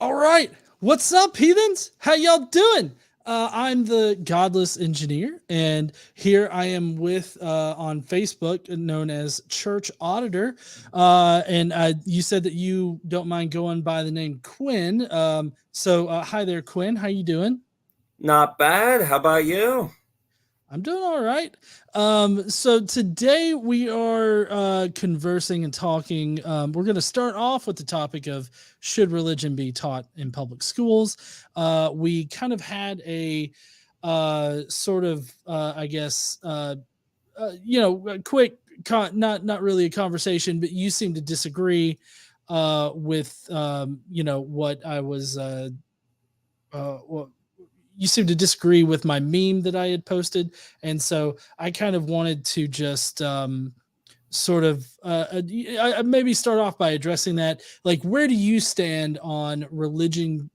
All right. What's up, heathens? How y'all doing? I'm the Godless Engineer, and here I am with on Facebook, known as Church Auditor. And you said that you don't mind going by the name Quinn. So hi there, Quinn. How you doing? Not bad. How about you? I'm doing all right. So today we are conversing and talking. We're going to start off with the topic of should religion be taught in public schools. We kind of had a sort of, I guess, a quick, not really a conversation, but you seem to disagree with, what I was. What you seem to disagree with my meme that I had posted, and so I kind of wanted to just sort of maybe start off by addressing that. Like, where do you stand on religion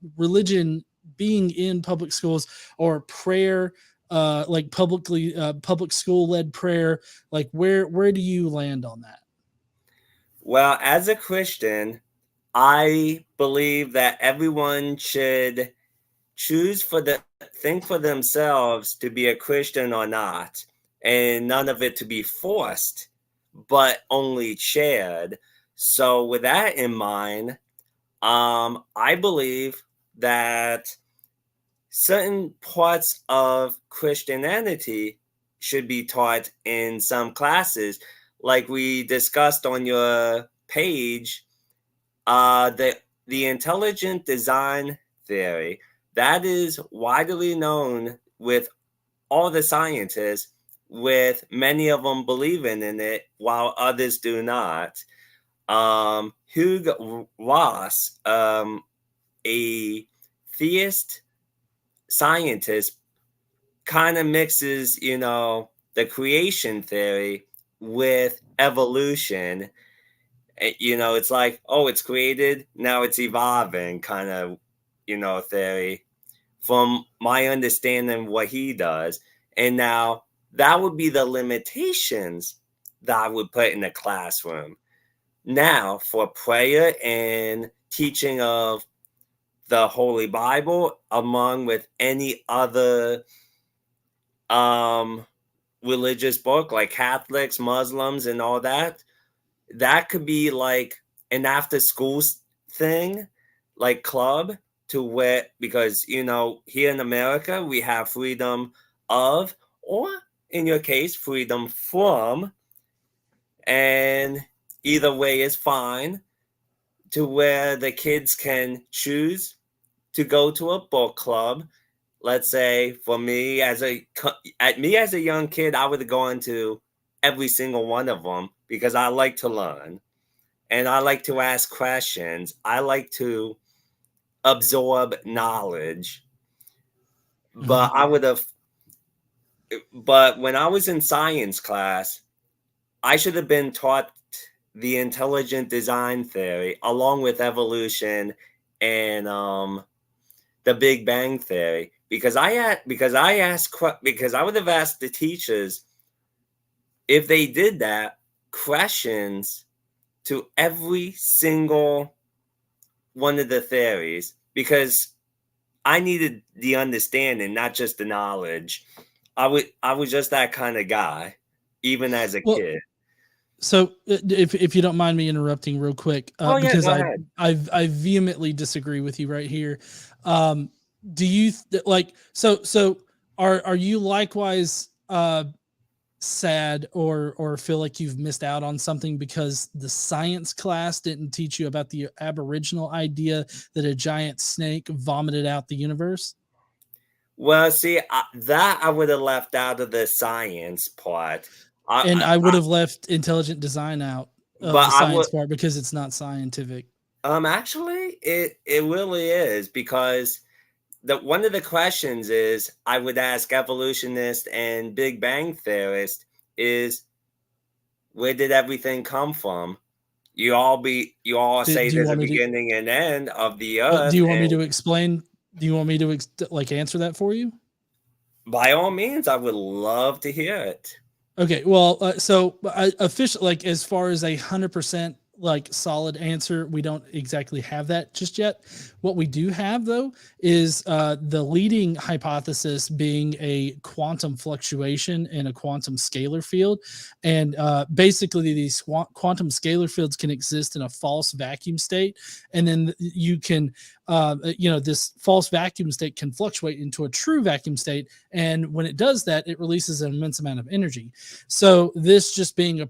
being in public schools or prayer? Like public school led prayer. Like, where do you land on that? Well, as a Christian, I believe that everyone should choose think for themselves to be a Christian or not, and none of it to be forced, but only shared. So with that in mind, I believe that certain parts of Christianity should be taught in some classes, like we discussed on your page. The intelligent design theory that is widely known with all the scientists, with many of them believing in it, while others do not. Hugh Ross, a theist scientist, kind of mixes, the creation theory with evolution. It's like, oh, it's created, now it's evolving kind of, theory from my understanding what he does. And now that would be the limitations that I would put in the classroom. Now, for prayer and teaching of the Holy Bible, among with any other um, religious book like Catholics, Muslims, and all that, that could be like an after school thing, like club, to where, because here in America we have freedom of, or in your case, freedom from, and either way is fine, to where the kids can choose to go to a book club. Let's say for me as a young kid, I would have gone to every single one of them because I like to learn and I like to ask questions. I like to absorb knowledge. Mhm. But I would have but when I was in science class, I should have been taught the intelligent design theory along with evolution and the Big Bang Theory, because I would have asked the teachers if they did that questions to every single one of the theories, because I needed the understanding, not just the knowledge. I was just that kind of guy, even as a Well, kid. so if you don't mind me interrupting real quick, Oh yeah, because go ahead. I vehemently disagree with you right here. Um, do you like so are you likewise sad or feel like you've missed out on something because the science class didn't teach you about the aboriginal idea that a giant snake vomited out the universe? Well, see, that I would have left out of the science part. And I would have left intelligent design out of But the I would science part because it's not scientific. actually it really is, because the one of the questions is I would ask evolutionists and Big Bang theorists is, where did everything come from? You all say Do you there's a want me to beginning and end of the do earth, you want me and to explain? Do you want me to like answer that for you? by all means I would love to hear it. Okay, well, so official, like as far as 100% like solid answer. We don't exactly have that just yet. What we do have though is the leading hypothesis being a quantum fluctuation in a quantum scalar field, and basically these quantum scalar fields can exist in a false vacuum state, and then you can this false vacuum state can fluctuate into a true vacuum state, and when it does that, it releases an immense amount of energy. So this just being a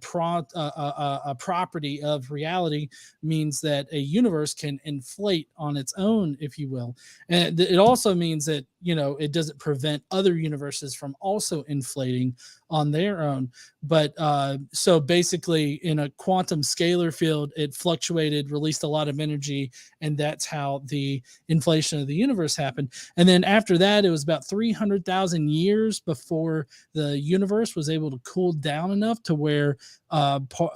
property of reality means that a universe can inflate on its own, if you will. And it also means that, it doesn't prevent other universes from also inflating on their own. But so basically, in a quantum scalar field, it fluctuated, released a lot of energy, and that's how the inflation of the universe happened. And then after that, it was about 300,000 years before the universe was able to cool down enough to where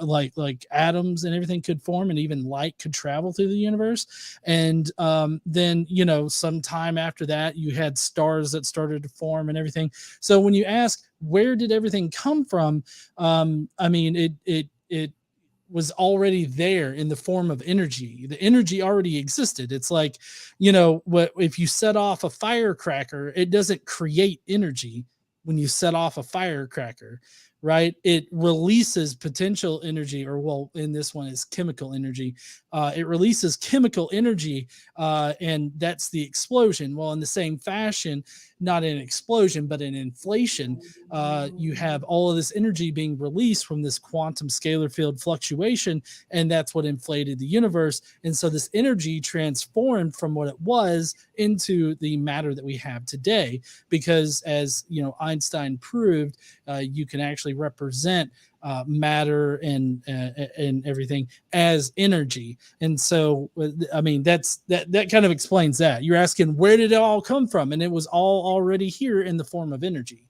like atoms and everything could form, and even light could travel through the universe. And then sometime after that, you had stars that started to form and everything. So when you ask where did everything come from, I mean it was already there in the form of energy. The energy already existed. It's like, what if you set off a firecracker, it doesn't create energy. When you set off a firecracker, right, it releases potential energy, or well, in this one is chemical energy. It releases chemical energy, and that's the explosion. Well, in the same fashion, not an explosion but an inflation, you have all of this energy being released from this quantum scalar field fluctuation, and that's what inflated the universe. And so this energy transformed from what it was into the matter that we have today, because as Einstein proved, you can actually represent matter and everything as energy. And so I mean that kind of explains that. You're asking where did it all come from, and it was all already here in the form of energy,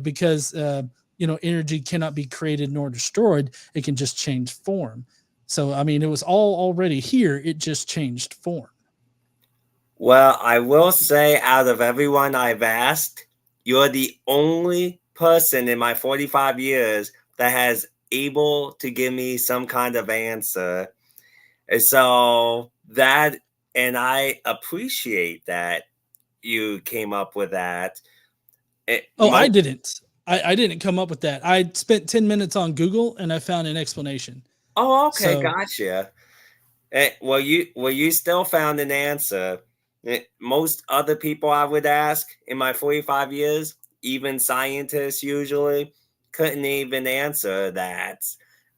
because energy cannot be created nor destroyed. It can just change form. So I mean, it was all already here, it just changed form. Well, I will say, out of everyone I've asked, you're the only person in my 45 years that has able to give me some kind of answer. And so that, and I appreciate that you came up with that. I didn't. I didn't come up with that. I spent 10 minutes on Google and I found an explanation. Oh, okay, So gotcha. Well, you still found an answer. Most other people I would ask in my 45 years, even scientists usually, couldn't even answer that.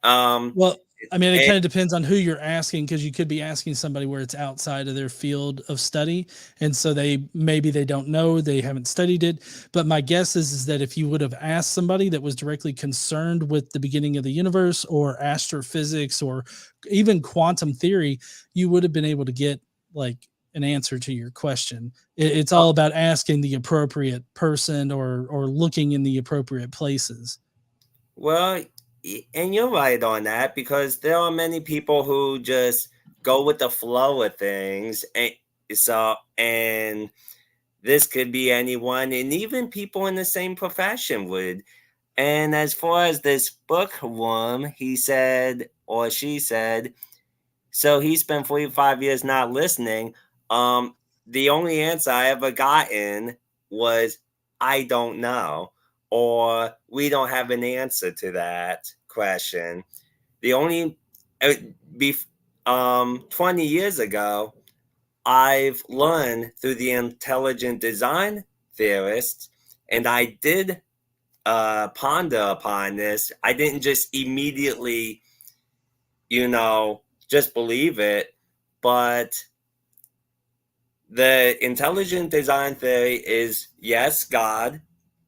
well, I mean, it And, kind of depends on who you're asking, because you could be asking somebody where it's outside of their field of study, and so maybe they don't know, they haven't studied it. But my guess is that if you would have asked somebody that was directly concerned with the beginning of the universe or astrophysics or even quantum theory, you would have been able to get like an answer to your question. It's all about asking the appropriate person or looking in the appropriate places. well, and you're right on that, because there are many people who just go with the flow of things, and this could be anyone, and even people in the same profession would. And as far as this bookworm, he said, or she said, so he spent 45 years not listening. The only answer I ever gotten was, I don't know, or we don't have an answer to that question. The only, uh, 20 years ago, I've learned through the intelligent design theorists, and I did ponder upon this. I didn't just immediately, just believe it, but the intelligent design theory is, yes, God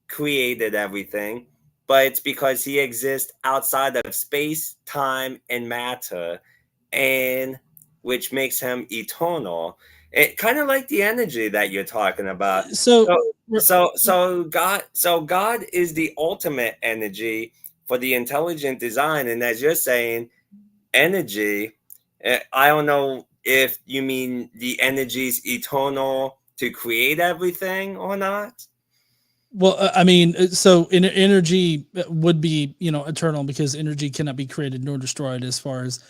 created everything, but it's because he exists outside of space, time, and matter, and which makes him eternal. It kind of like the energy that you're talking about. So So God is the ultimate energy for the intelligent design, and as you're saying, energy. I don't know if you mean the energy is eternal to create everything or not. Well, I mean, so energy would be, eternal because energy cannot be created nor destroyed as far as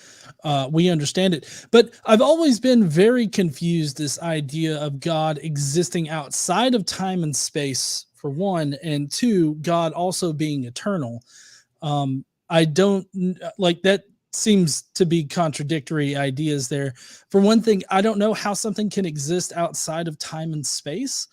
we understand it. But I've always been very confused this idea of God existing outside of time and space, for one, and two, God also being eternal. I don't like that. Seems to be contradictory ideas there. For one thing, I don't know how something can exist outside of time and space.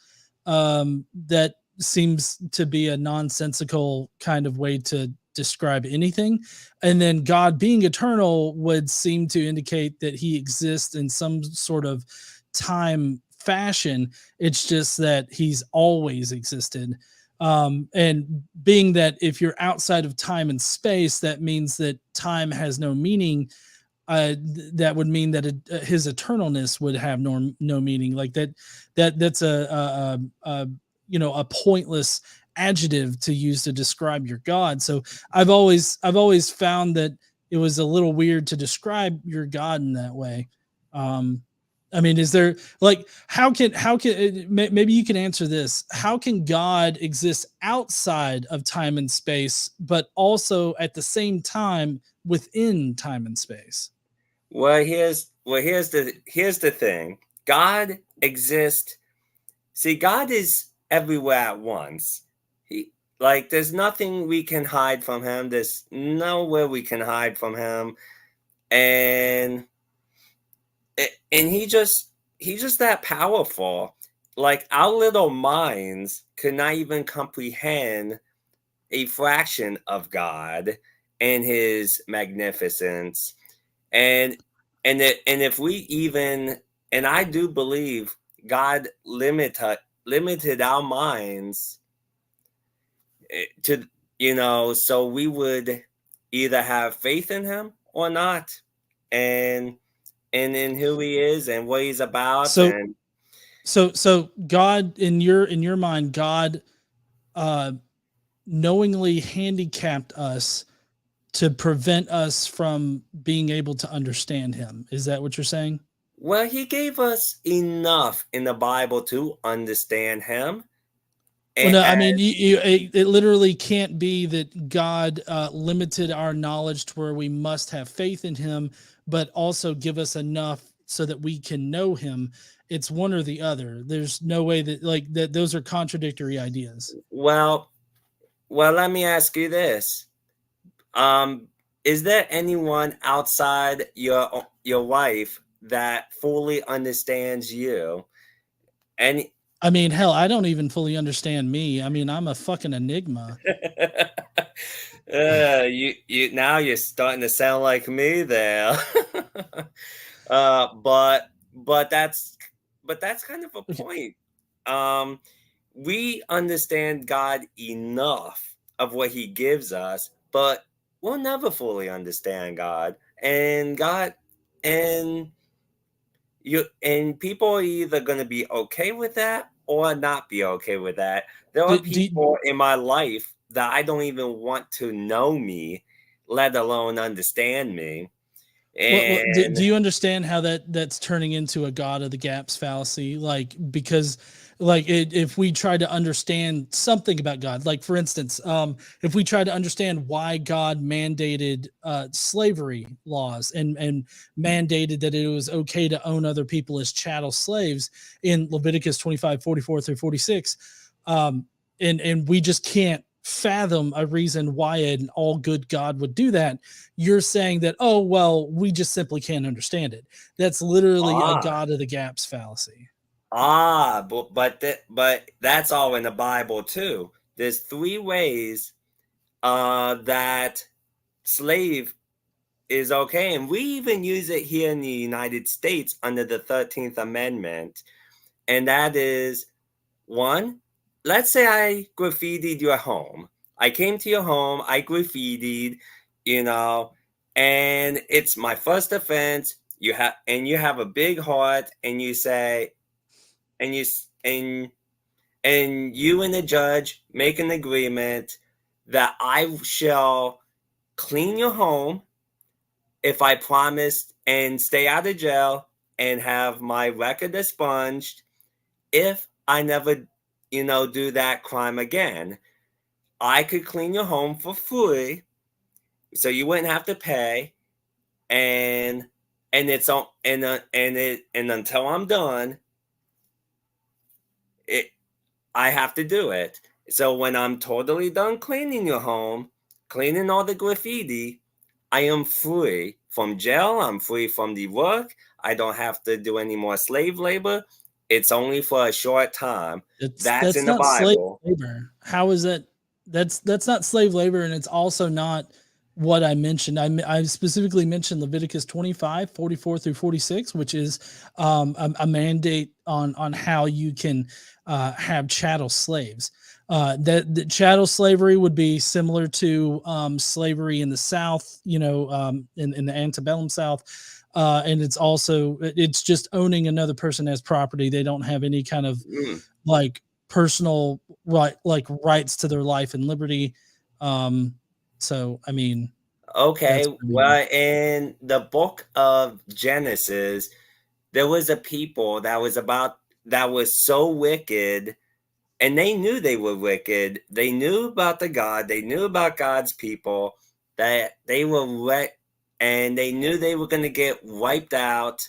That seems to be a nonsensical kind of way to describe anything. And then God being eternal would seem to indicate that he exists in some sort of time fashion. It's just that he's always existed. And being that if you're outside of time and space, that means that time has no meaning. That would mean that his eternalness would have no meaning. Like that's a pointless adjective to use to describe your God. So I've always found that it was a little weird to describe your God in that way. Um, I mean, is there like how can maybe you can answer this? How can God exist outside of time and space, but also at the same time within time and space? Here's the thing. God exists. See, God is everywhere at once. He like there's nothing we can hide from him. There's nowhere we can hide from him. And and he's just that powerful. Like our little minds could not even comprehend a fraction of God and his magnificence. And and if we even, and I do believe God limited our minds to, so we would either have faith in him or not. And in who he is and what he's about. So And so God in your mind, God uh knowingly handicapped us to prevent us from being able to understand him. Is that what you're saying? well, he gave us enough in the Bible to understand him. Well, And no, I mean, it literally can't be that God limited our knowledge to where we must have faith in Him, but also give us enough so that we can know Him. It's one or the other. There's no way that like that. Those are contradictory ideas. well, let me ask you this. Um, is there anyone outside your wife that fully understands you? Any I mean, hell, I don't even fully understand me. I mean, I'm a fucking enigma. you now you're starting to sound like me there. But that's kind of a Okay. point. Um, we understand God enough of what He gives us, but we'll never fully understand God. And people are either going to be okay with that or not be okay with that. There are Do, do, people in my life that I don't even want to know me, let alone understand me. do And you understand how that's turning into a God of the gaps fallacy? Like because like if we try to understand something about God, like for instance, if we try to understand why God mandated slavery laws and mandated that it was okay to own other people as chattel slaves in Leviticus 25:44 through 46, and we just can't fathom a reason why an all good God would do that. You're saying that, oh, well, we just simply can't understand it. That's literally a ah, God of the gaps fallacy. but that's all in the Bible too. There's three ways that slave is okay, and we even use it here in the United States under the 13th Amendment. And that is one, let's say I graffitied your home. I came to your home, I graffitied, you know, and it's my first offense. You have a big heart, and you say, and you and you and the judge make an agreement that I shall clean your home if I promise and stay out of jail and have my record expunged if I never do that crime again. I could clean your home for free, so you wouldn't have to pay, and it's on and until I'm done, I have to do it. So when I'm totally done cleaning your home, cleaning all the graffiti, I am free from jail. I'm free from the work. I don't have to do any more slave labor. It's only for a short time. That's That's in the not slave Bible. labor. How is that? That's not slave labor, and it's also not what I mentioned. I specifically mentioned Leviticus 25, 44 through 46, which is a mandate on how you can have chattel slaves. That chattel slavery would be similar to slavery in the South, in the antebellum South. And it's just owning another person as property. They don't have any kind of like personal rights to their life and liberty. So I mean, Okay, that's what I mean. well, in the book of Genesis, there was a people that was so wicked, and they knew they were wicked. They knew about they knew about God's people, that they were and they knew they were going to get wiped out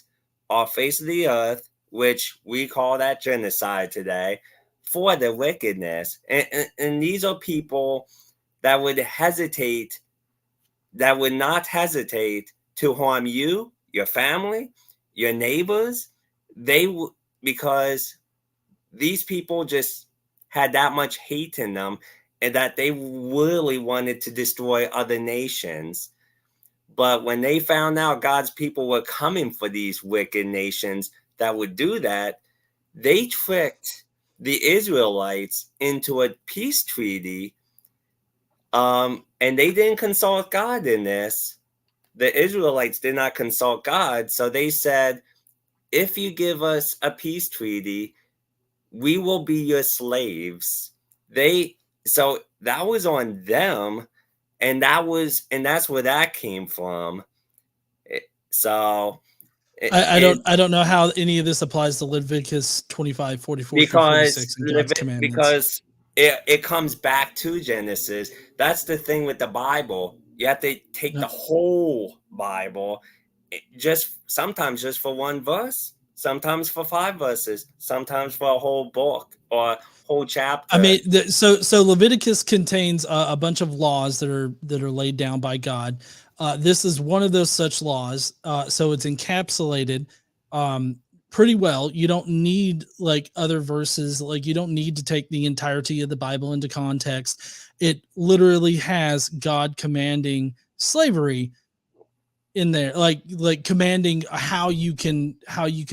off face of the earth, which we call that genocide today, for their wickedness. And these are people that would not hesitate to harm you, your family, your neighbors. Because these people just had that much hate in them, and that they really wanted to destroy other nations. But when they found out God's people were coming for these wicked nations that would do that, they tricked the Israelites into a peace treaty. And they didn't consult God in this. The Israelites did not consult God. So they said, if you give us a peace treaty, we will be your slaves. So that was on them, and that's where that came from. I don't know how any of this applies to Leviticus 25, 44 through 46 and God's commandments. Because it comes back to Genesis. That's the thing with the Bible. You have to take the whole Bible, sometimes just for one verse, sometimes for 5 verses, sometimes for a whole book or whole chapter. I mean, so Leviticus contains a bunch of laws that are laid down by God. This is one of those such laws. So it's encapsulated pretty well. You don't need like other verses. Like you don't need to take the entirety of the Bible into context. It literally has God commanding slavery in there, like commanding how you can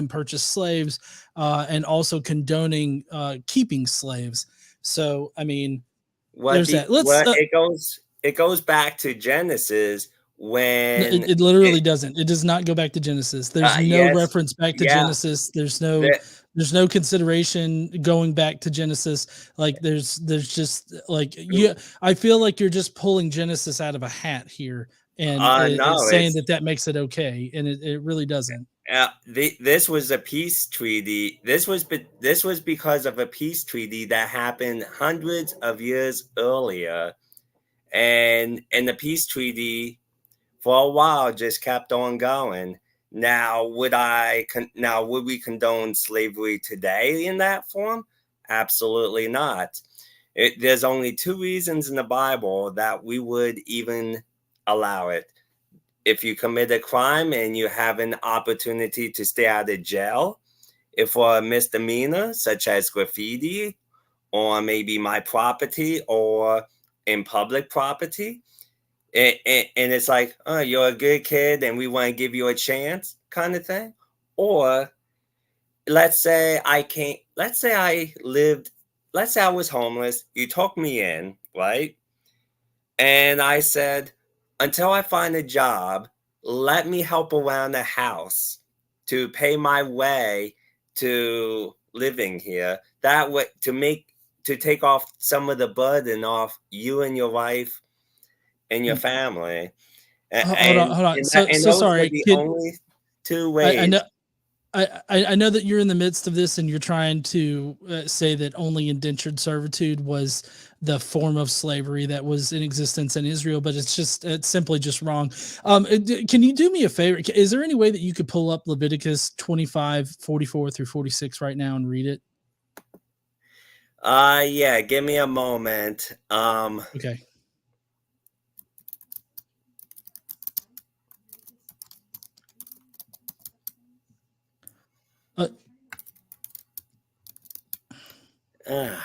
purchase slaves, and also condoning keeping slaves. So I mean, there's that. It goes back to Genesis when it literally doesn't. It does not go back to Genesis. There's no reference back to Genesis. There's no consideration going back to Genesis. Like there's just like I feel like you're just pulling Genesis out of a hat here, and it's saying that makes it okay, and it really doesn't. This was a peace treaty. This was because of a peace treaty that happened hundreds of years earlier, and the peace treaty for a while just kept on going. Now, would we condone slavery today in that form? Absolutely not. There's only 2 reasons in the Bible that we would even allow it. If you commit a crime and you have an opportunity to stay out of jail, if for a misdemeanor such as graffiti or maybe my property or in public property, and it's like, oh, you're a good kid and we want to give you a chance kind of thing. Or let's say I was homeless, you took me in, right? And I said, until I find a job, let me help around the house to pay my way to living here. That way to take off some of the burden off you and your wife and your family. Hold on. And So those sorry. were the only 2 ways. I know that you're in the midst of this and you're trying to say that only indentured servitude was the form of slavery that was in existence in Israel, but it's simply just wrong. Can you do me a favor? Is there any way that you could pull up Leviticus 25:44 through 46 right now and read it? Yeah, give me a moment. Okay. Uh, uh,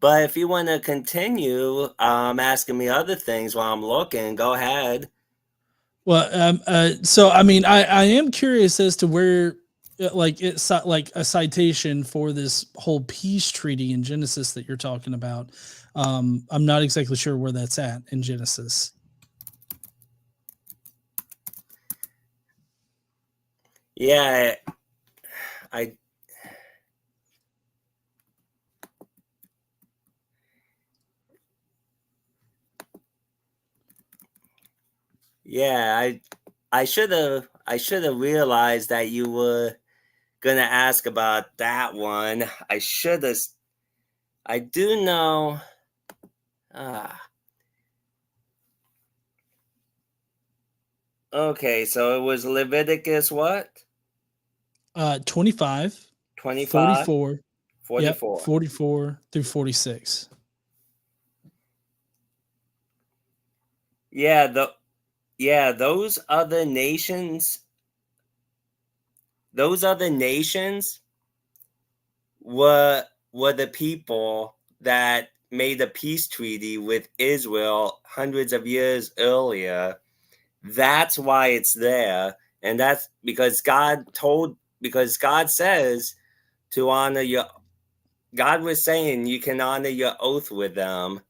but if you want to continue asking me other things while I'm looking, go ahead. Well, so I mean, I am curious as to where, like, it's like a citation for this whole peace treaty in Genesis that you're talking about. I'm not exactly sure where that's at in Genesis. Yeah, I yeah, I should have realized that you were gonna ask about that one. I do know. Okay, so it was Leviticus what? 25, 25, 44, yep, 44. 44 through 46. Yeah, those other nations were the people that made a peace treaty with Israel hundreds of years earlier. That's why it's there. And that's because God says to honor your God was saying you can honor your oath with them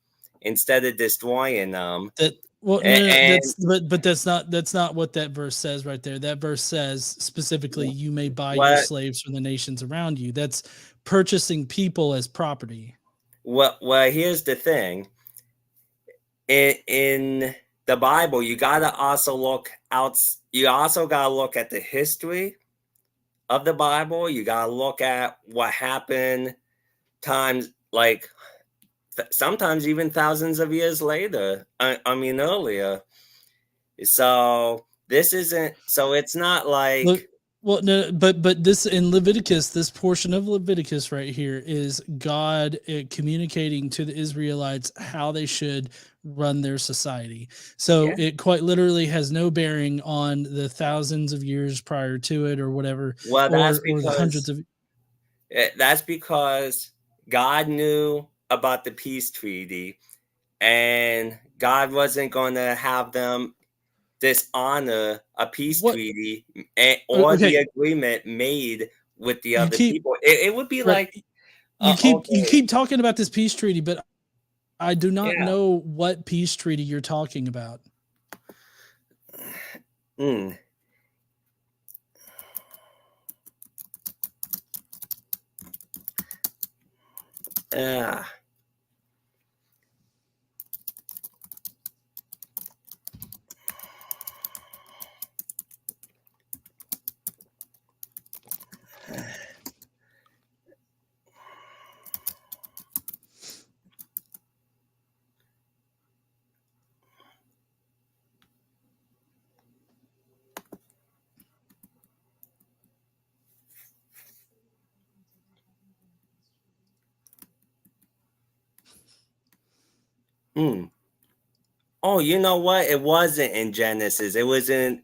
instead of destroying them. That well, no, And but that's not what that verse says right there. That verse says specifically, you may buy your what slaves from the nations around you. That's purchasing people as property. well, here's the thing. In the Bible, you also gotta look at the history of the Bible. You gotta look at what happened times like sometimes even thousands of years later. I mean earlier. So it's not Look, like well, no, but this in Leviticus, this portion of Leviticus right here is God communicating to the Israelites how they should run their society. So yeah. it quite literally has no bearing on the thousands of years prior to it, or whatever, Well, or the hundreds of. that's because God knew about the peace treaty, and God wasn't going to have them dishonor a peace What? treaty or the Okay, agreement made with the you other keep people. It would be right. like, You okay, keep talking about this peace treaty, but I do not yeah, know what peace treaty you're talking about. mm, ah, mm. Oh, you know what? It wasn't in Genesis. It was in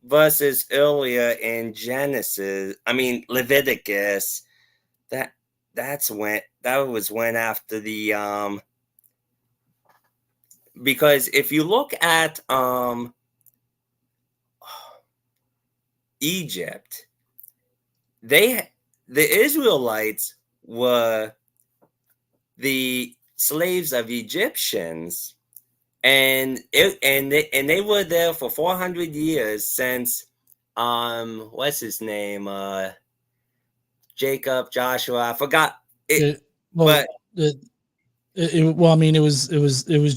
verses earlier in Genesis. I mean Leviticus. That that was when after the because if you look at Egypt, they the Israelites were the slaves of Egyptians, and they were there for 400 years since what's his name, Jacob, Joshua, I forgot it, It, well, but it, Well, I mean, it was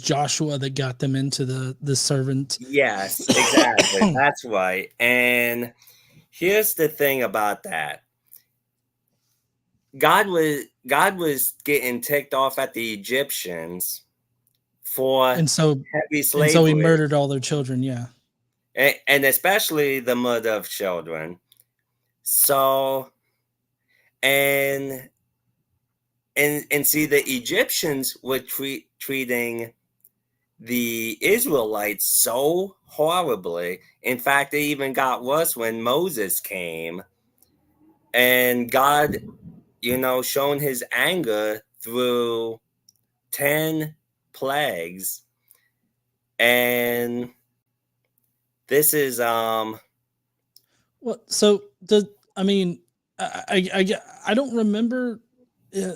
Joshua that got them into the servant. Yes, exactly. That's right. And here's the thing about that. God was getting ticked off at the Egyptians for and so heavy and so he slavery, murdered all their children. Yeah. and especially the murder of children. So and and see, the Egyptians were treating the Israelites so horribly. In fact, it even got worse when Moses came, and God, shown his anger through 10 plagues. And this is Well, so the I mean, I don't remember. Uh,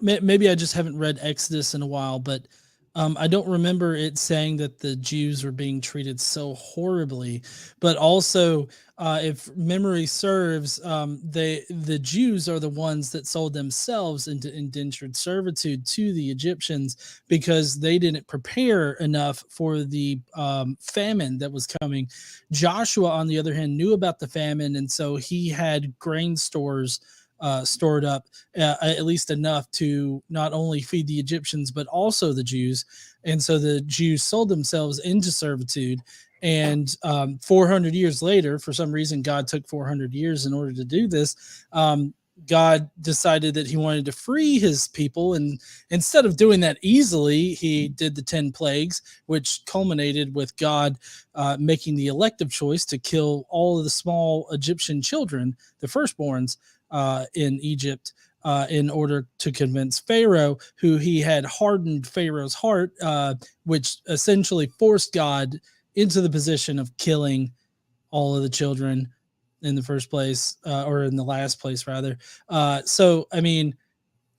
maybe I just haven't read Exodus in a while, but I don't remember it saying that the Jews were being treated so horribly. But also, if memory serves, the Jews are the ones that sold themselves into indentured servitude to the Egyptians because they didn't prepare enough for the famine that was coming. Joshua, on the other hand, knew about the famine, and so he had grain stores stored up, at least enough to not only feed the Egyptians but also the Jews. And so the Jews sold themselves into servitude. And 400 years later, for some reason, God took 400 years in order to do this. God decided that he wanted to free his people. And instead of doing that easily, he did the 10 plagues, which culminated with God making the elective choice to kill all of the small Egyptian children, the firstborns, in Egypt, in order to convince Pharaoh, who he had hardened Pharaoh's heart, which essentially forced God into the position of killing all of the children in the first place, or in the last place, rather. So, I mean,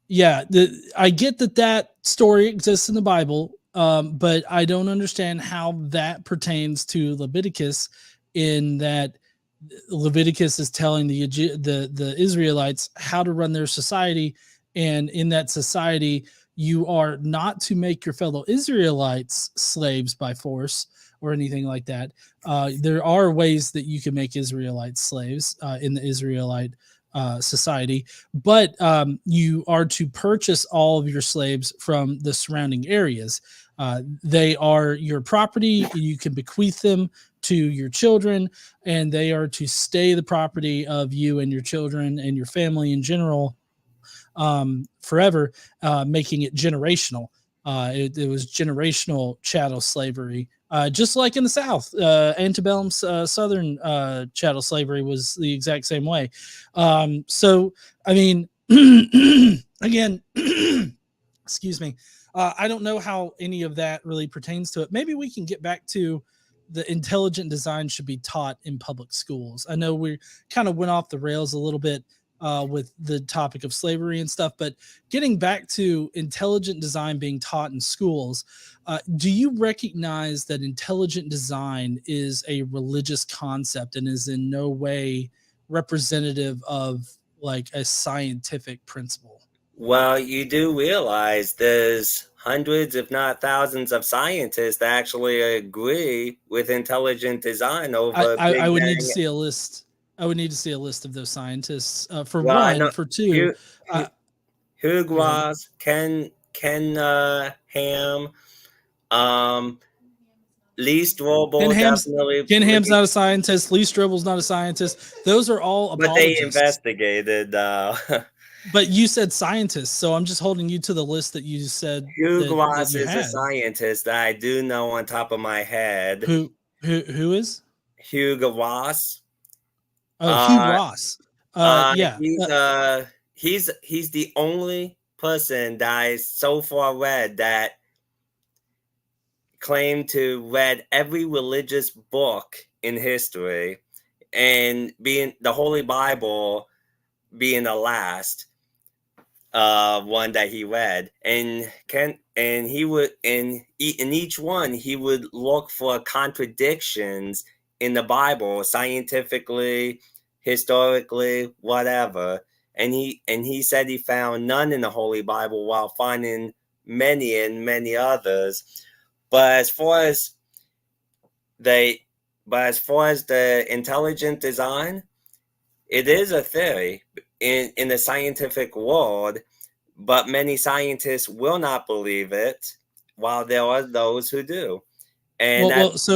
yeah, I get that story exists in the Bible, but I don't understand how that pertains to Leviticus, in that Leviticus is telling the Israelites how to run their society, and in that society, you are not to make your fellow Israelites slaves by force or anything like that. There are ways that you can make Israelites slaves in the Israelite society, but you are to purchase all of your slaves from the surrounding areas. They are your property. You can bequeath them to your children, and they are to stay the property of you and your children and your family in general, forever, making it generational. It was generational chattel slavery, just like in the South. Antebellum Southern chattel slavery was the exact same way. So, I mean, again, excuse me. I don't know how any of that really pertains to it. Maybe we can get back to the intelligent design should be taught in public schools. I know we kind of went off the rails a little bit with the topic of slavery and stuff, but getting back to intelligent design being taught in schools, do you recognize that intelligent design is a religious concept and is in no way representative of like a scientific principle? Well, you do realize there's hundreds, if not thousands, of scientists that actually agree with intelligent design over I Big would need to Bang. see a list. I would need to see a list of those scientists. For Well, I know one, for two, Hugh, uh, Hugh go ahead. Ross, Ken Ham, um, Lee Ken Strobel Ham's definitely, Ken Ham's not a scientist. Lee Strobel's not a scientist. Those are all but they apologists. investigated. But you said scientists, so I'm just holding you to the list that you said Hugh that Ross you is a had. scientist that I do know on top of my head. Who who is? Hugh Ross. Oh, Hugh Uh, Ross. Yeah. he's the only person that I so far read that claimed to read every religious book in history, and being the Holy Bible being the last one that he read, and he would in each one he would look for contradictions in the Bible, scientifically, historically, whatever. And he said he found none in the Holy Bible, while finding many others. But as far as the intelligent design, it is a theory in the scientific world, but many scientists will not believe it, while there are those who do. And that's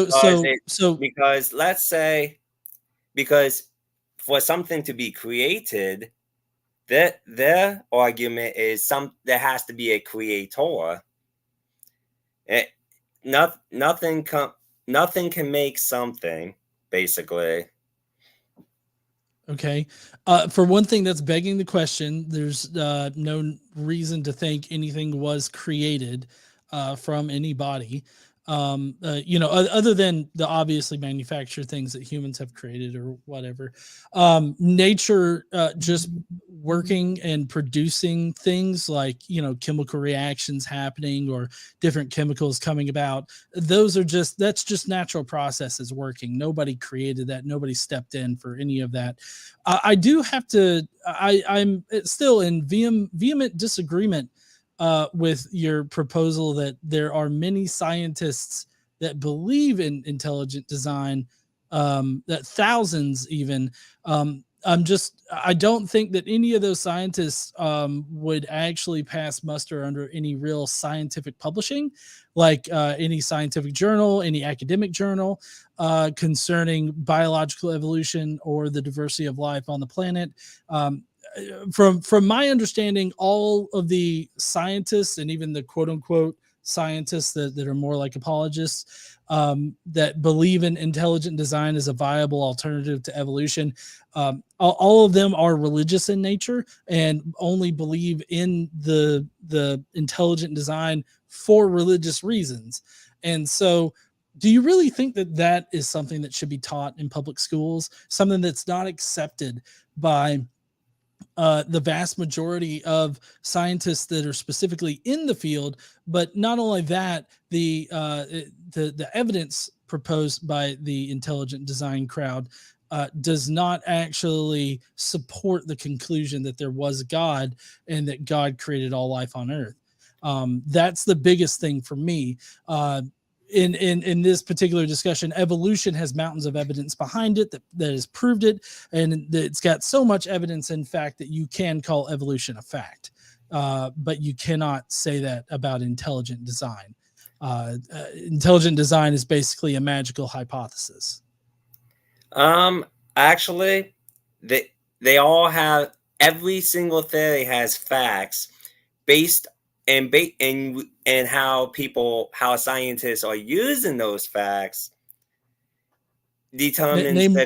because let's say, because for something to be created, their argument is there has to be a creator. Nothing can make something, basically. Okay. For one thing, that's begging the question. There's no reason to think anything was created from anybody. Other than the obviously manufactured things that humans have created or whatever. Nature just working and producing things like, chemical reactions happening or different chemicals coming about. That's just natural processes working. Nobody created that. Nobody stepped in for any of that. I do have to, I'm still in vehement disagreement with your proposal that there are many scientists that believe in intelligent design, that thousands even. I don't think that any of those scientists would actually pass muster under any real scientific publishing, like any scientific journal, any academic journal concerning biological evolution or the diversity of life on the planet. From my understanding, all of the scientists and even the quote unquote scientists that are more like apologists that believe in intelligent design as a viable alternative to evolution, all of them are religious in nature and only believe in the intelligent design for religious reasons. And so, do you really think that that is something that should be taught in public schools, something that's not accepted by the vast majority of scientists that are specifically in the field? But not only that, the evidence proposed by the intelligent design crowd does not actually support the conclusion that there was God and that God created all life on Earth. That's the biggest thing for me. In this particular discussion, evolution has mountains of evidence behind it that has proved it, and it's got so much evidence, in fact, that you can call evolution a fact. But you cannot say that about intelligent design. Intelligent design is basically a magical hypothesis. Actually, they all have, every single theory has facts based and how scientists are using those facts determines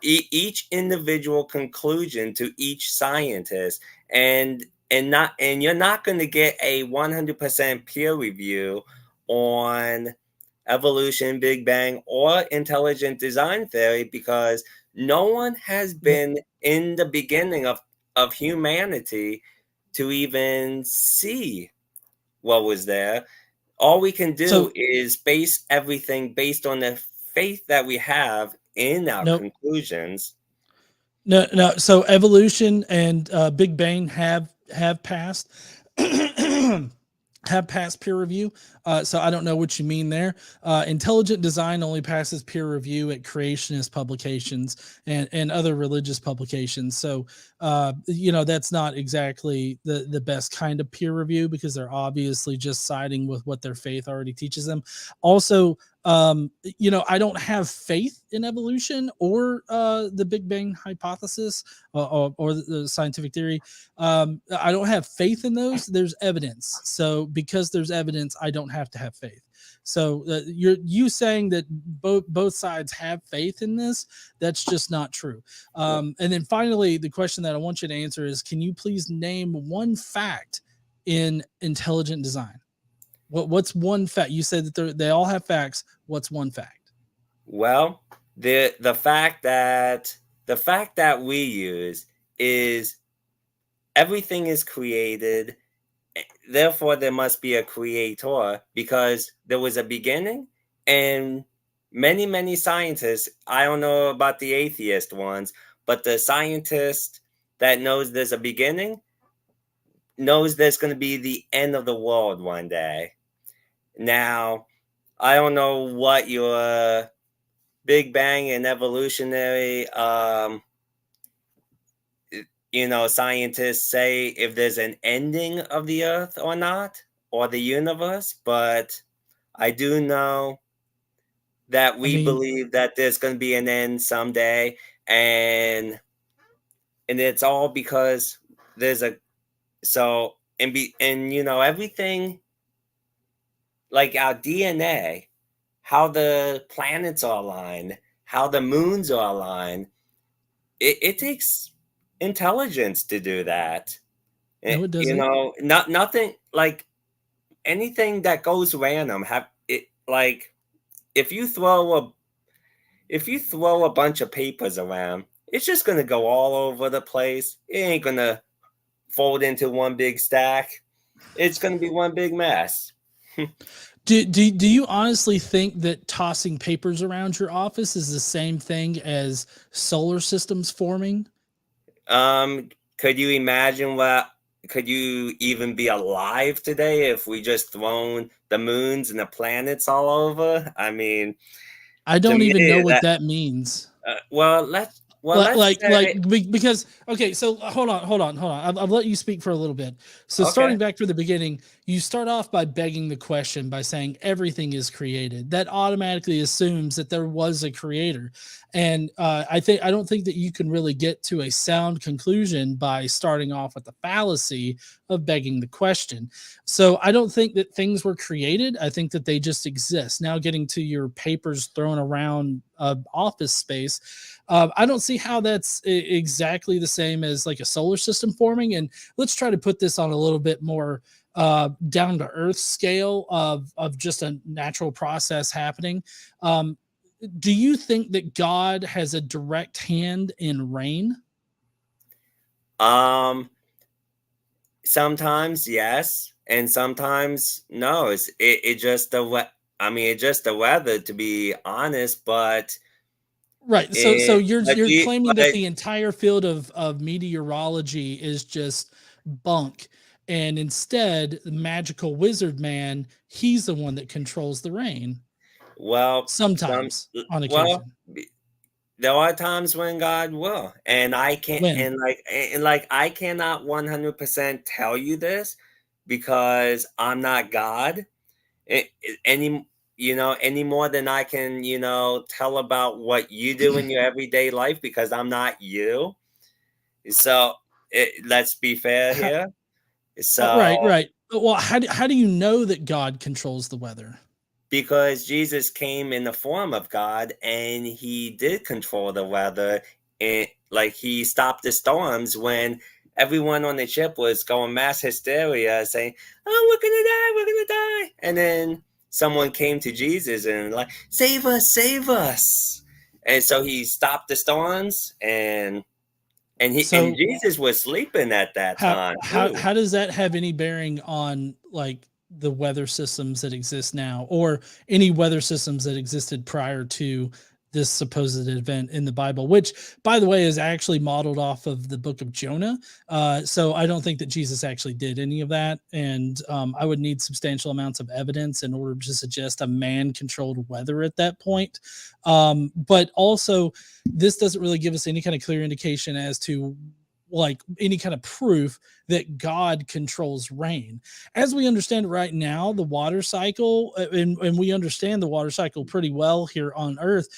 each individual conclusion to each scientist, and you're not going to get a 100% peer review on evolution, Big Bang, or intelligent design theory, because no one has been in the beginning of humanity to even see what was there. All we can do is base everything based on the faith that we have in our conclusions. No. So evolution and Big Bang have passed. Have passed peer review. So I don't know what you mean there. Intelligent design only passes peer review at creationist publications and other religious publications. So, that's not exactly the best kind of peer review, because they're obviously just siding with what their faith already teaches them. Also, I don't have faith in evolution or the Big Bang hypothesis or the scientific theory. I don't have faith in those. There's evidence. So because there's evidence, I don't have to have faith. So you saying that both sides have faith in this, that's just not true. And then finally, the question that I want you to answer is, can you please name one fact in intelligent design? What's one fact? You said that they all have facts. What's one fact? Well, the fact that we use is everything is created, therefore there must be a creator, because there was a beginning. And many scientists, I don't know about the atheist ones, but the scientist that knows there's a beginning knows there's going to be the end of the world one day. Now, I don't know what your Big Bang and evolutionary, scientists say if there's an ending of the Earth or not, or the universe, but I do know that I we mean, believe that there's going to be an end someday, and it's all because there's a so and everything, like our DNA, how the planets are aligned, how the moons are aligned. It takes intelligence to do that. no, it doesn't. Not nothing like anything that goes random. Have it like if you throw a bunch of papers around, it's just gonna go all over the place. It ain't gonna fold into one big stack. It's gonna be one big mess. Do you honestly think that tossing papers around your office is the same thing as solar systems forming? Could you imagine could you even be alive today if we just thrown the moons and the planets all over? I mean, I to don't me, even know what that that means. let's say Because okay, so hold on. I'll let you speak for a little bit. So okay. starting back from the beginning, you start off by begging the question by saying everything is created. That automatically assumes that there was a creator, and I don't think that you can really get to a sound conclusion by starting off with the fallacy of begging the question. So I don't think that things were created. I think that they just exist. Now, getting to your papers thrown around office space, I don't see how that's exactly the same as like a solar system forming. And let's try to put this on a little bit more down to earth scale of just a natural process happening. Do you think that God has a direct hand in rain? Um, Sometimes yes, and sometimes no. It just I mean, it just the weather, to be honest. But Right. So you're claiming that but the entire field of meteorology is just bunk, and instead the magical wizard man, he's the one that controls the rain well, some sometimes on well, occasion. there are times when God will, and I can't, When? and like I cannot 100% tell you this because I'm not God. Any any more than I can tell about what you do in your everyday life because I'm not you. So let's be fair How, here. right, So right. Well, how do you know that God controls the weather? because Jesus came in the form of God and he did control the weather, and like he stopped the storms when everyone on the ship was going mass hysteria saying, "Oh, we're gonna die, and then someone came to Jesus and like, save us," and so he stopped the storms, and So Jesus was sleeping at that time too. how does that have any bearing on like the weather systems that exist now or any weather systems that existed prior to this supposed event in the Bible, which by the way is actually modeled off of the book of Jonah. So I don't think that Jesus actually did any of that, and I would need substantial amounts of evidence in order to suggest a man-controlled weather at that point. But also, this doesn't really give us any kind of clear indication as to like any kind of proof that God controls rain. As we understand right now, the water cycle, and we understand the water cycle pretty well here on Earth,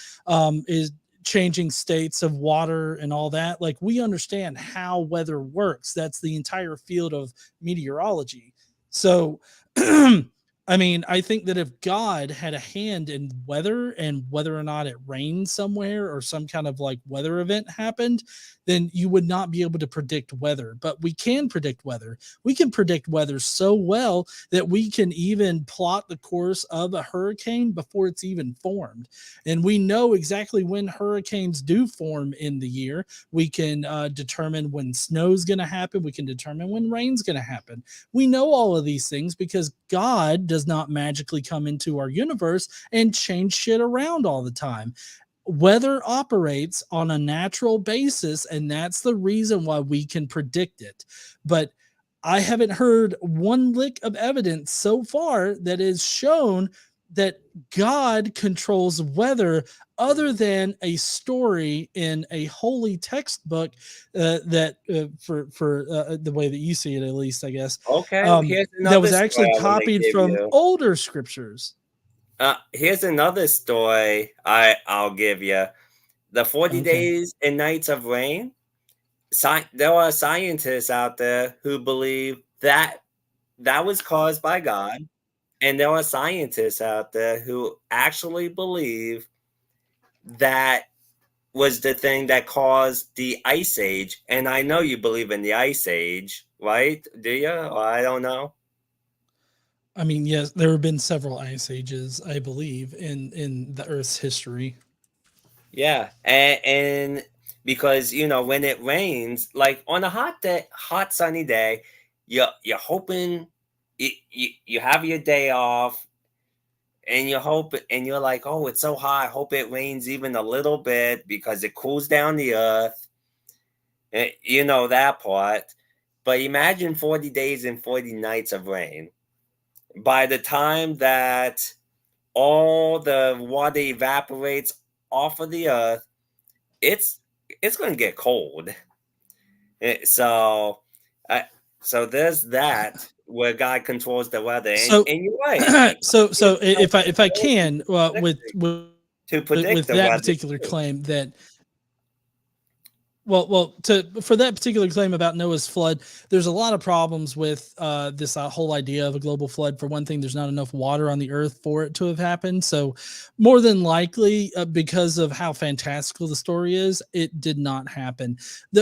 is changing states of water and all that. Like we understand how weather works. That's the entire field of meteorology. So, I mean, I think that if God had a hand in weather and whether or not it rained somewhere or some kind of like weather event happened, then you would not be able to predict weather. But we can predict weather. We can predict weather so well that we can even plot the course of a hurricane before it's even formed. And we know exactly when hurricanes do form in the year. We can determine when snow's going to happen. We can determine when rain's going to happen. We know all of these things because God does not magically come into our universe and change shit around all the time. Weather operates on a natural basis, and that's the reason why we can predict it. But I haven't heard one lick of evidence so far that is shown that God controls weather other than a story in a holy textbook that for the way that you see it, at least, I guess, Okay, here's that another was story actually I want to copied give from you. older scriptures. Here's another story I'll give you. The 40 Okay. days and nights of rain. There are scientists out there who believe that that was caused by God, and there are scientists out there who actually believe that was the thing that caused the ice age. And I know you believe in the ice age, right? Do you? Or I don't know. I mean, yes, there have been several ice ages, I believe, in the Earth's history. Yeah, and because when it rains, like on a hot day, hot sunny day, you're hoping you have your day off, and you hope, and you're like, oh, it's so hot. I hope it rains even a little bit because it cools down the earth. You know that part. But imagine 40 days and 40 nights of rain. By the time that all the water evaporates off of the earth, it's it's going to get cold. So, uh, so there's that where God controls the weather, and So, and you're right. so if I To can, with predict the that weather particular too. claim that well, for that particular claim about Noah's flood, there's a lot of problems with this whole idea of a global flood. For one thing, there's not enough water on the earth for it to have happened. So, more than likely, because of how fantastical the story is, it did not happen.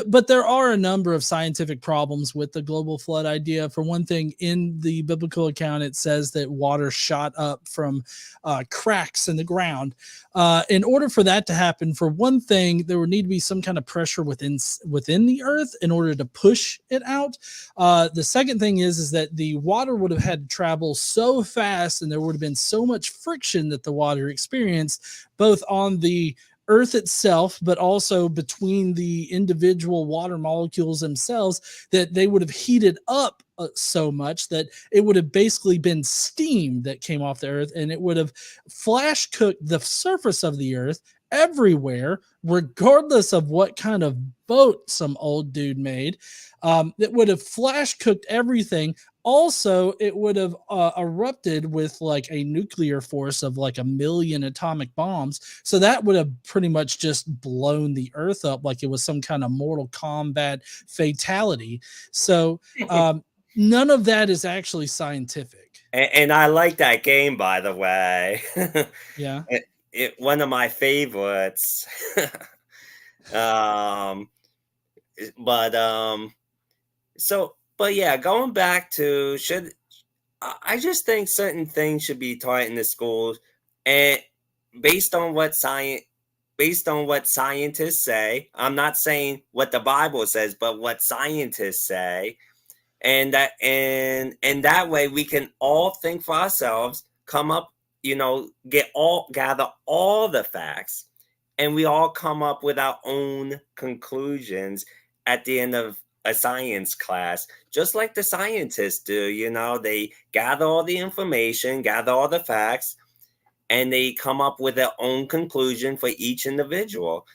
But there are a number of scientific problems with the global flood idea. For one thing, in the biblical account, it says that water shot up from cracks in the ground. In order for that to happen, for one thing, there would need to be some kind of pressure within the earth in order to push it out. The second thing is that the water would have had to travel so fast, and there would have been so much friction that the water experienced, both on the earth itself, but also between the individual water molecules themselves, that they would have heated up so much that it would have basically been steam that came off the earth, and it would have flash cooked the surface of the earth everywhere, regardless of what kind of boat some old dude made. That would have flash cooked everything. Also, it would have erupted with like a nuclear force of like 1 million atomic bombs. So that would have pretty much just blown the earth up like it was some kind of Mortal Kombat fatality. So none of that is actually scientific. And I like that game, by the way. Yeah. One of my favorites. um, but but yeah, going back to I just think certain things should be taught in the schools, and based on what science based on what scientists say. I'm not saying what the Bible says, but what scientists say, and that way we can all think for ourselves, come up, gather all the facts, and we all come up with our own conclusions at the end of a science class, just like the scientists do. They gather all the information, gather all the facts, and they come up with their own conclusion for each individual.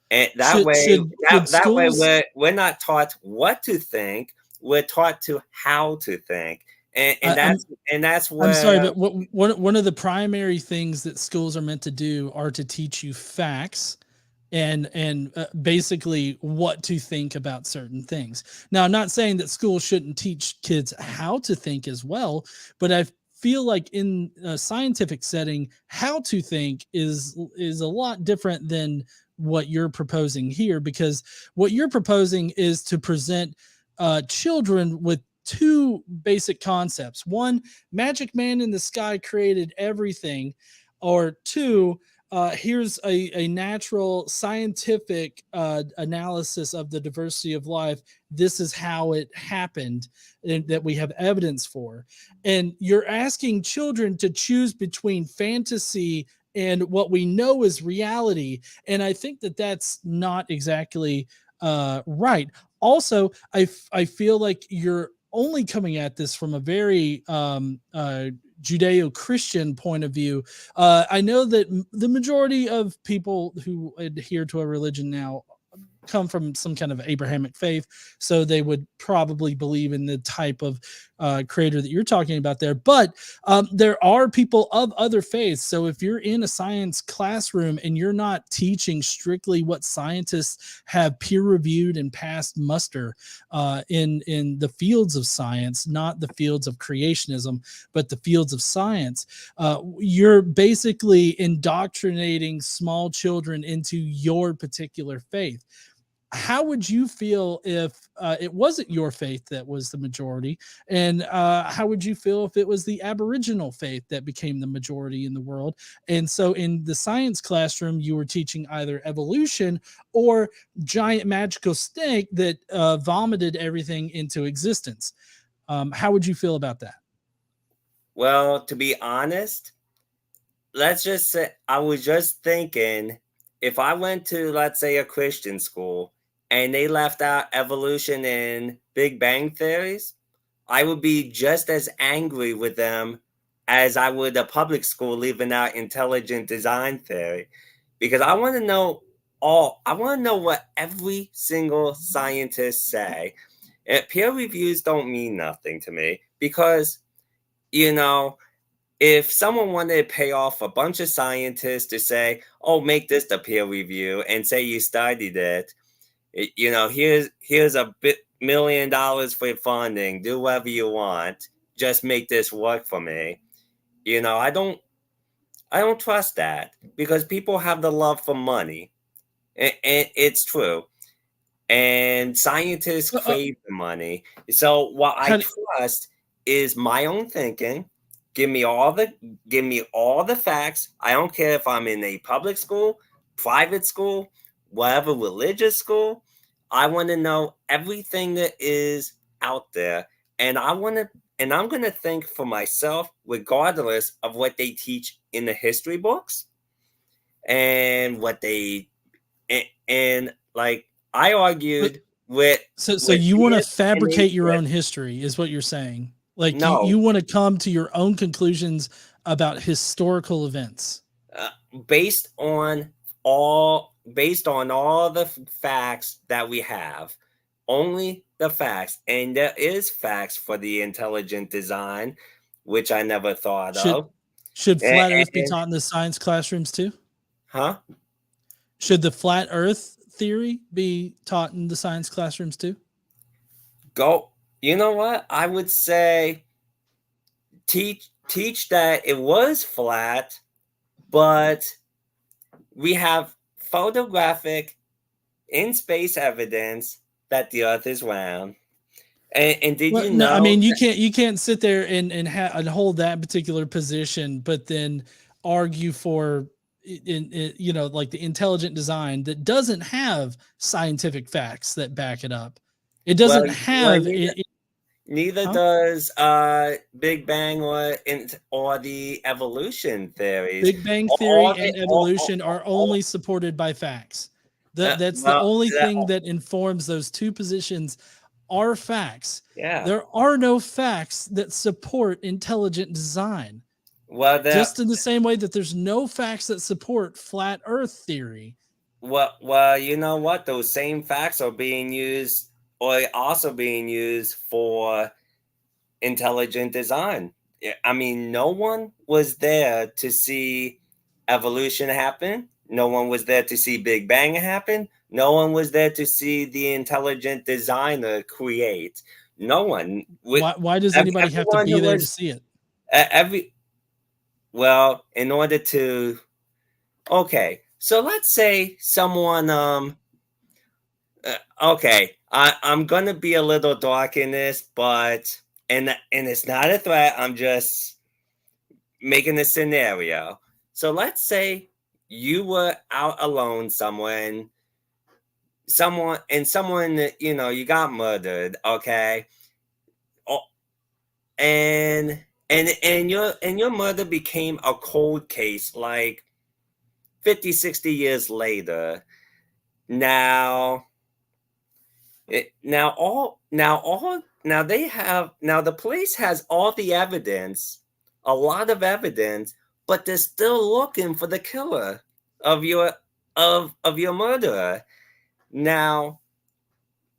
And that Should way, should should that way schools we're not taught what to think, we're taught to how to think. And and I, that's and that's I'm sorry, where but one of the primary things that schools are meant to do are to teach you facts and basically what to think about certain things. Now, I'm not saying that schools shouldn't teach kids how to think as well, but I feel like in a scientific setting, how to think is a lot different than what you're proposing here, because what you're proposing is to present children with two basic concepts. One, Magic Man in the sky created everything, or two, here's a natural scientific analysis of the diversity of life. This is how it happened, and that we have evidence for. And you're asking children to choose between fantasy and what we know is reality. And I think that that's not exactly right. Also, I feel like you're only coming at this from a very Judeo-Christian point of view. I know that the majority of people who adhere to a religion now come from some kind of Abrahamic faith, so they would probably believe in the type of creator that you're talking about there. But there are people of other faiths. So if you're in a science classroom and you're not teaching strictly what scientists have peer reviewed and passed muster in the fields of science, not the fields of creationism, but the fields of science, you're basically indoctrinating small children into your particular faith. How would you feel if it wasn't your faith that was the majority? And how would you feel if it was the Aboriginal faith that became the majority in the world? And so in the science classroom, you were teaching either evolution or giant magical snake that vomited everything into existence. How would you feel about that? Well, to be honest, let's just say I was just thinking, if I went to, let's say, a Christian school and they left out evolution and Big Bang theories, I would be just as angry with them as I would a public school leaving out intelligent design theory, because I want to know I want to know what every single scientist say. And peer reviews don't mean nothing to me, because, you know, if someone wanted to pay off a bunch of scientists to say, oh, make this the peer review and say you studied it, here's a $1 million for funding, do whatever you want, just make this work for me. I don't trust that, because people have the love for money. And it's true. And scientists crave the money. So what I trust is my own thinking. Give me all the facts. I don't care if I'm in a public school, private school, whatever religious school. I want to know everything that is out there, and I'm going to think for myself, regardless of what they teach in the history books and what they and like I argued with. So you want to fabricate your own history, is what you're saying? Like No, you want to come to your own conclusions about historical events based on all the facts that we have, only the facts. And there is facts for the intelligent design, which I never thought of. Should flat Earth be taught in the science classrooms too? Huh? Should the flat Earth theory be taught in the science classrooms too? You know what? I would say teach that it was flat, but we have photographic in space evidence that the Earth is round. And did you know? No, I mean, you can't sit there and hold that particular position, but then argue for like the intelligent design that doesn't have scientific facts that back it up. It doesn't have. Neither does Big Bang or the evolution theories. Big Bang theory and evolution are only supported by facts. That's the only thing that informs those two positions are facts. Yeah. There are no facts that support intelligent design. Well, just in the same way that there's no facts that support flat Earth theory. Well, you know what? Those same facts are being used, or also being used for intelligent design. I mean, no one was there to see evolution happen. No one was there to see Big Bang happen. No one was there to see the intelligent designer create. No one. Why does anybody have to be there to see it? Well, in order to, okay, so let's say someone, okay, I'm gonna be a little dark in this, but and it's not a threat. I'm just making a scenario. So let's say you were out alone somewhere, someone you got murdered, okay, and your murder became a cold case like 50, 60 years later. Now Now the police has all the evidence, a lot of evidence, but they're still looking for the killer of your murderer. Now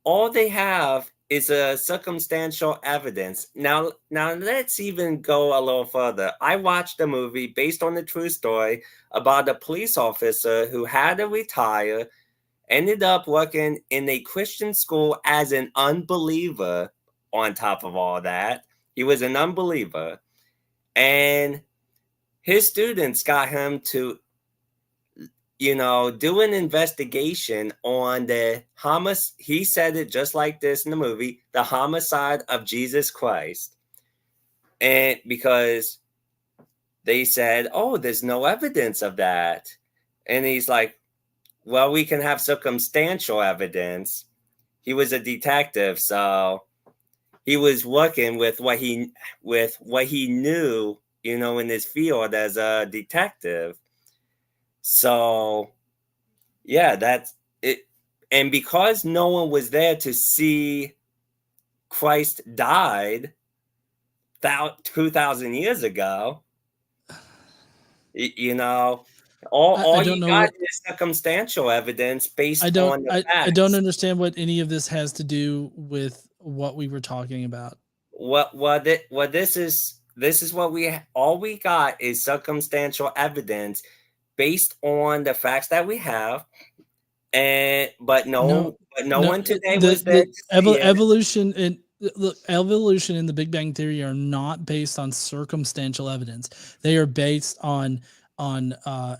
all they have is a circumstantial evidence. Now let's even go a little further. I watched a movie based on the true story about a police officer who had to retire, ended up working in a Christian school as an unbeliever. On top of all that, he was an unbeliever, and his students got him to do an investigation on the homicide. He said it just like this in the movie, the homicide of Jesus Christ. And because they said, oh, there's no evidence of that. And he's like, well, we can have circumstantial evidence. He was a detective, so he was working with what he knew, in his field as a detective. So, yeah, that's it. And because no one was there to see Christ died 2,000 years ago, all I don't you know got what is circumstantial evidence based I don't on the I don't facts. understand what any of this has to do with what we were talking about. This is what all we got is circumstantial evidence based on the facts that we have, and but No, no no, one today the was there to see it. evolution and look, evolution and the Big Bang Theory are not based on circumstantial evidence. They are based on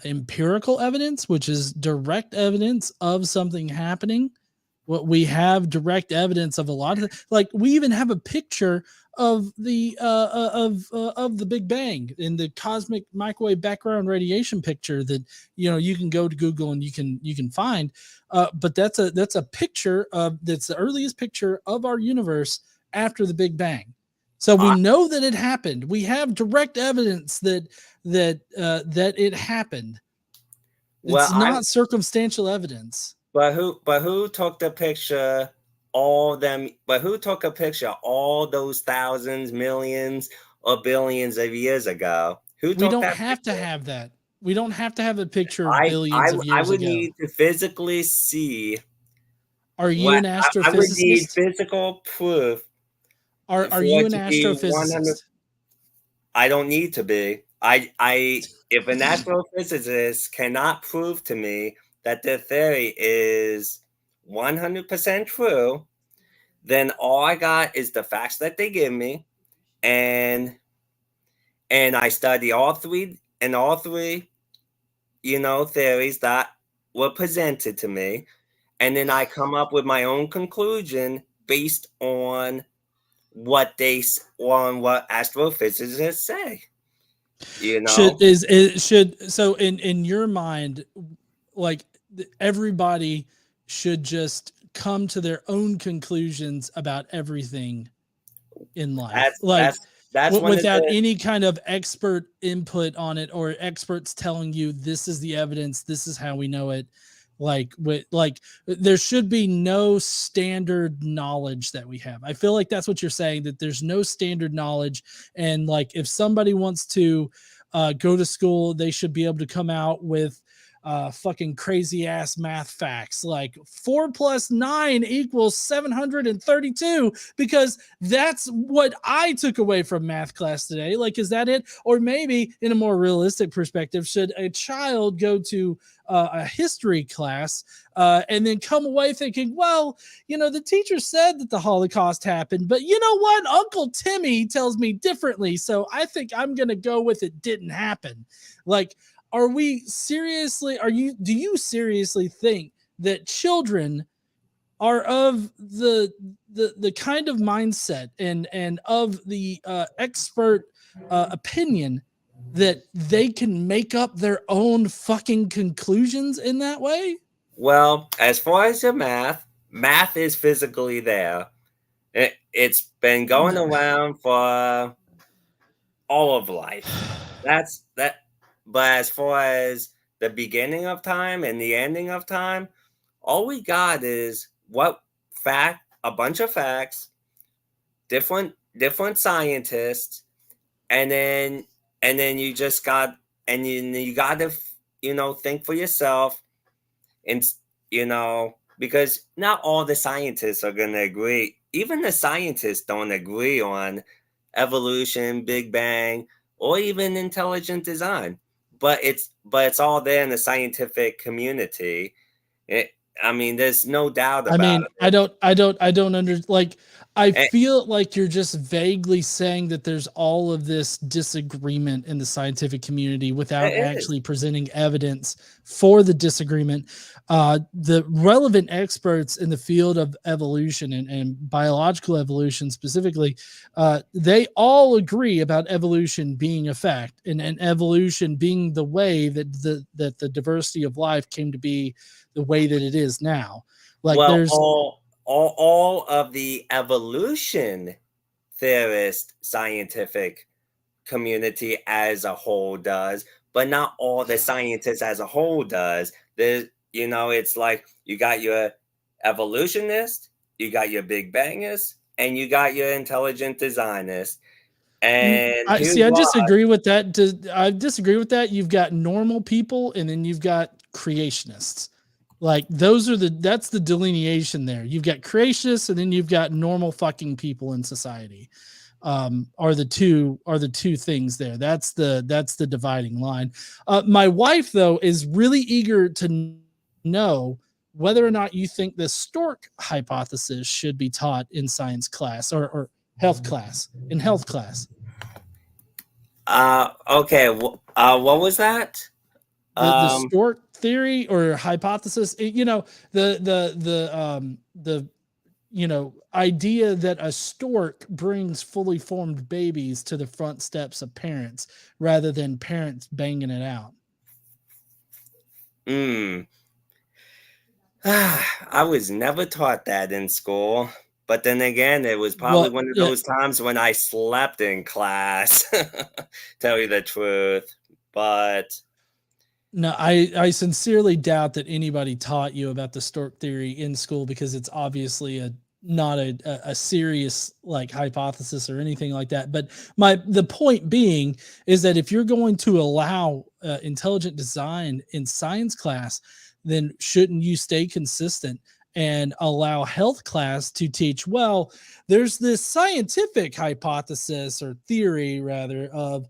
empirical evidence, which is direct evidence of something happening. What we have direct evidence of a lot of like we even have a picture of the of the Big Bang in the cosmic microwave background radiation picture that you can go to Google and you can find. But that's a picture of that's the earliest picture of our universe after the Big Bang. So we I, know that it happened. We have direct evidence that it happened. well, It's not circumstantial evidence. but who took the picture? All them, but who took a picture all those thousands, millions, or billions of years ago? Who We took don't that have to picture? have that. We don't have to have a picture I billions I of I years would ago. need to physically see Are you what an I would need astrophysicist? physical proof Are for you it an to be 100. astrophysicist? I don't need to be. If an astrophysicist cannot prove to me that their theory is 100% true, then all I got is the facts that they give me, and I study all three, theories that were presented to me, and then I come up with my own conclusion based on what astrophysicists say. You Should know, is should so in your mind, like everybody should just come to their own conclusions about everything in life, that's like that's one of without the any kind of expert input on it or experts telling you this is the evidence, this is how we know it. Like there should be no standard knowledge that we have. I feel like that's what you're saying, that there's no standard knowledge, and like if somebody wants to go to school, they should be able to come out with fucking crazy ass math facts like 4 + 9 = 732, because that's what I took away from math class today. Like, is that it? Or maybe in a more realistic perspective, should a child go to a history class and then come away thinking, well, the teacher said that the Holocaust happened, but you know what? Uncle Timmy tells me differently. So I think I'm going to go with it didn't happen. Like, do you seriously think that children are of the kind of mindset and of the expert opinion that they can make up their own fucking conclusions in that way? well, as far as the math is physically there. It's been going No. around for all of life. That's that. But as far as the beginning of time and the ending of time, all we got is what a bunch of facts, different scientists, and then you just got, and you got to think for yourself, and because not all the scientists are going to agree. Even the scientists don't agree on evolution, Big Bang, or even intelligent design. But it's all there in the scientific community. I mean, there's no doubt I about mean, I don't like, I it. feel like you're just vaguely saying that there's all of this disagreement in the scientific community without It is. actually presenting evidence for the disagreement. The relevant experts in the field of evolution and biological evolution specifically, they all agree about evolution being a fact, and evolution being the way that the diversity of life came to be the way that it is now. Like, Well, there's all of the evolution theorist scientific community as a whole does, but not all the scientists as a whole does. There's, it's like you got your evolutionist, you got your Big Bangers, and you got your intelligent designers. And I here's see. I why. disagree with that. I disagree with that. You've got normal people, and then you've got creationists. Like, that's the delineation there. You've got creationists, and then you've got normal fucking people in society. Are the two things there. That's the dividing line. My wife, though, is really eager to know whether or not you think the stork hypothesis should be taught in science class or health class. In health class, Okay. What was that? the stork theory or hypothesis, the idea that a stork brings fully formed babies to the front steps of parents rather than parents banging it out. I was never taught that in school. But then again, it was probably Well, one of yeah, those times when I slept in class, tell you the truth. But no, I sincerely doubt that anybody taught you about the stork theory in school, because it's obviously not a serious like hypothesis or anything like that. But the point being is that if you're going to allow intelligent design in science class, then shouldn't you stay consistent and allow health class to teach, well, there's this scientific hypothesis or theory rather of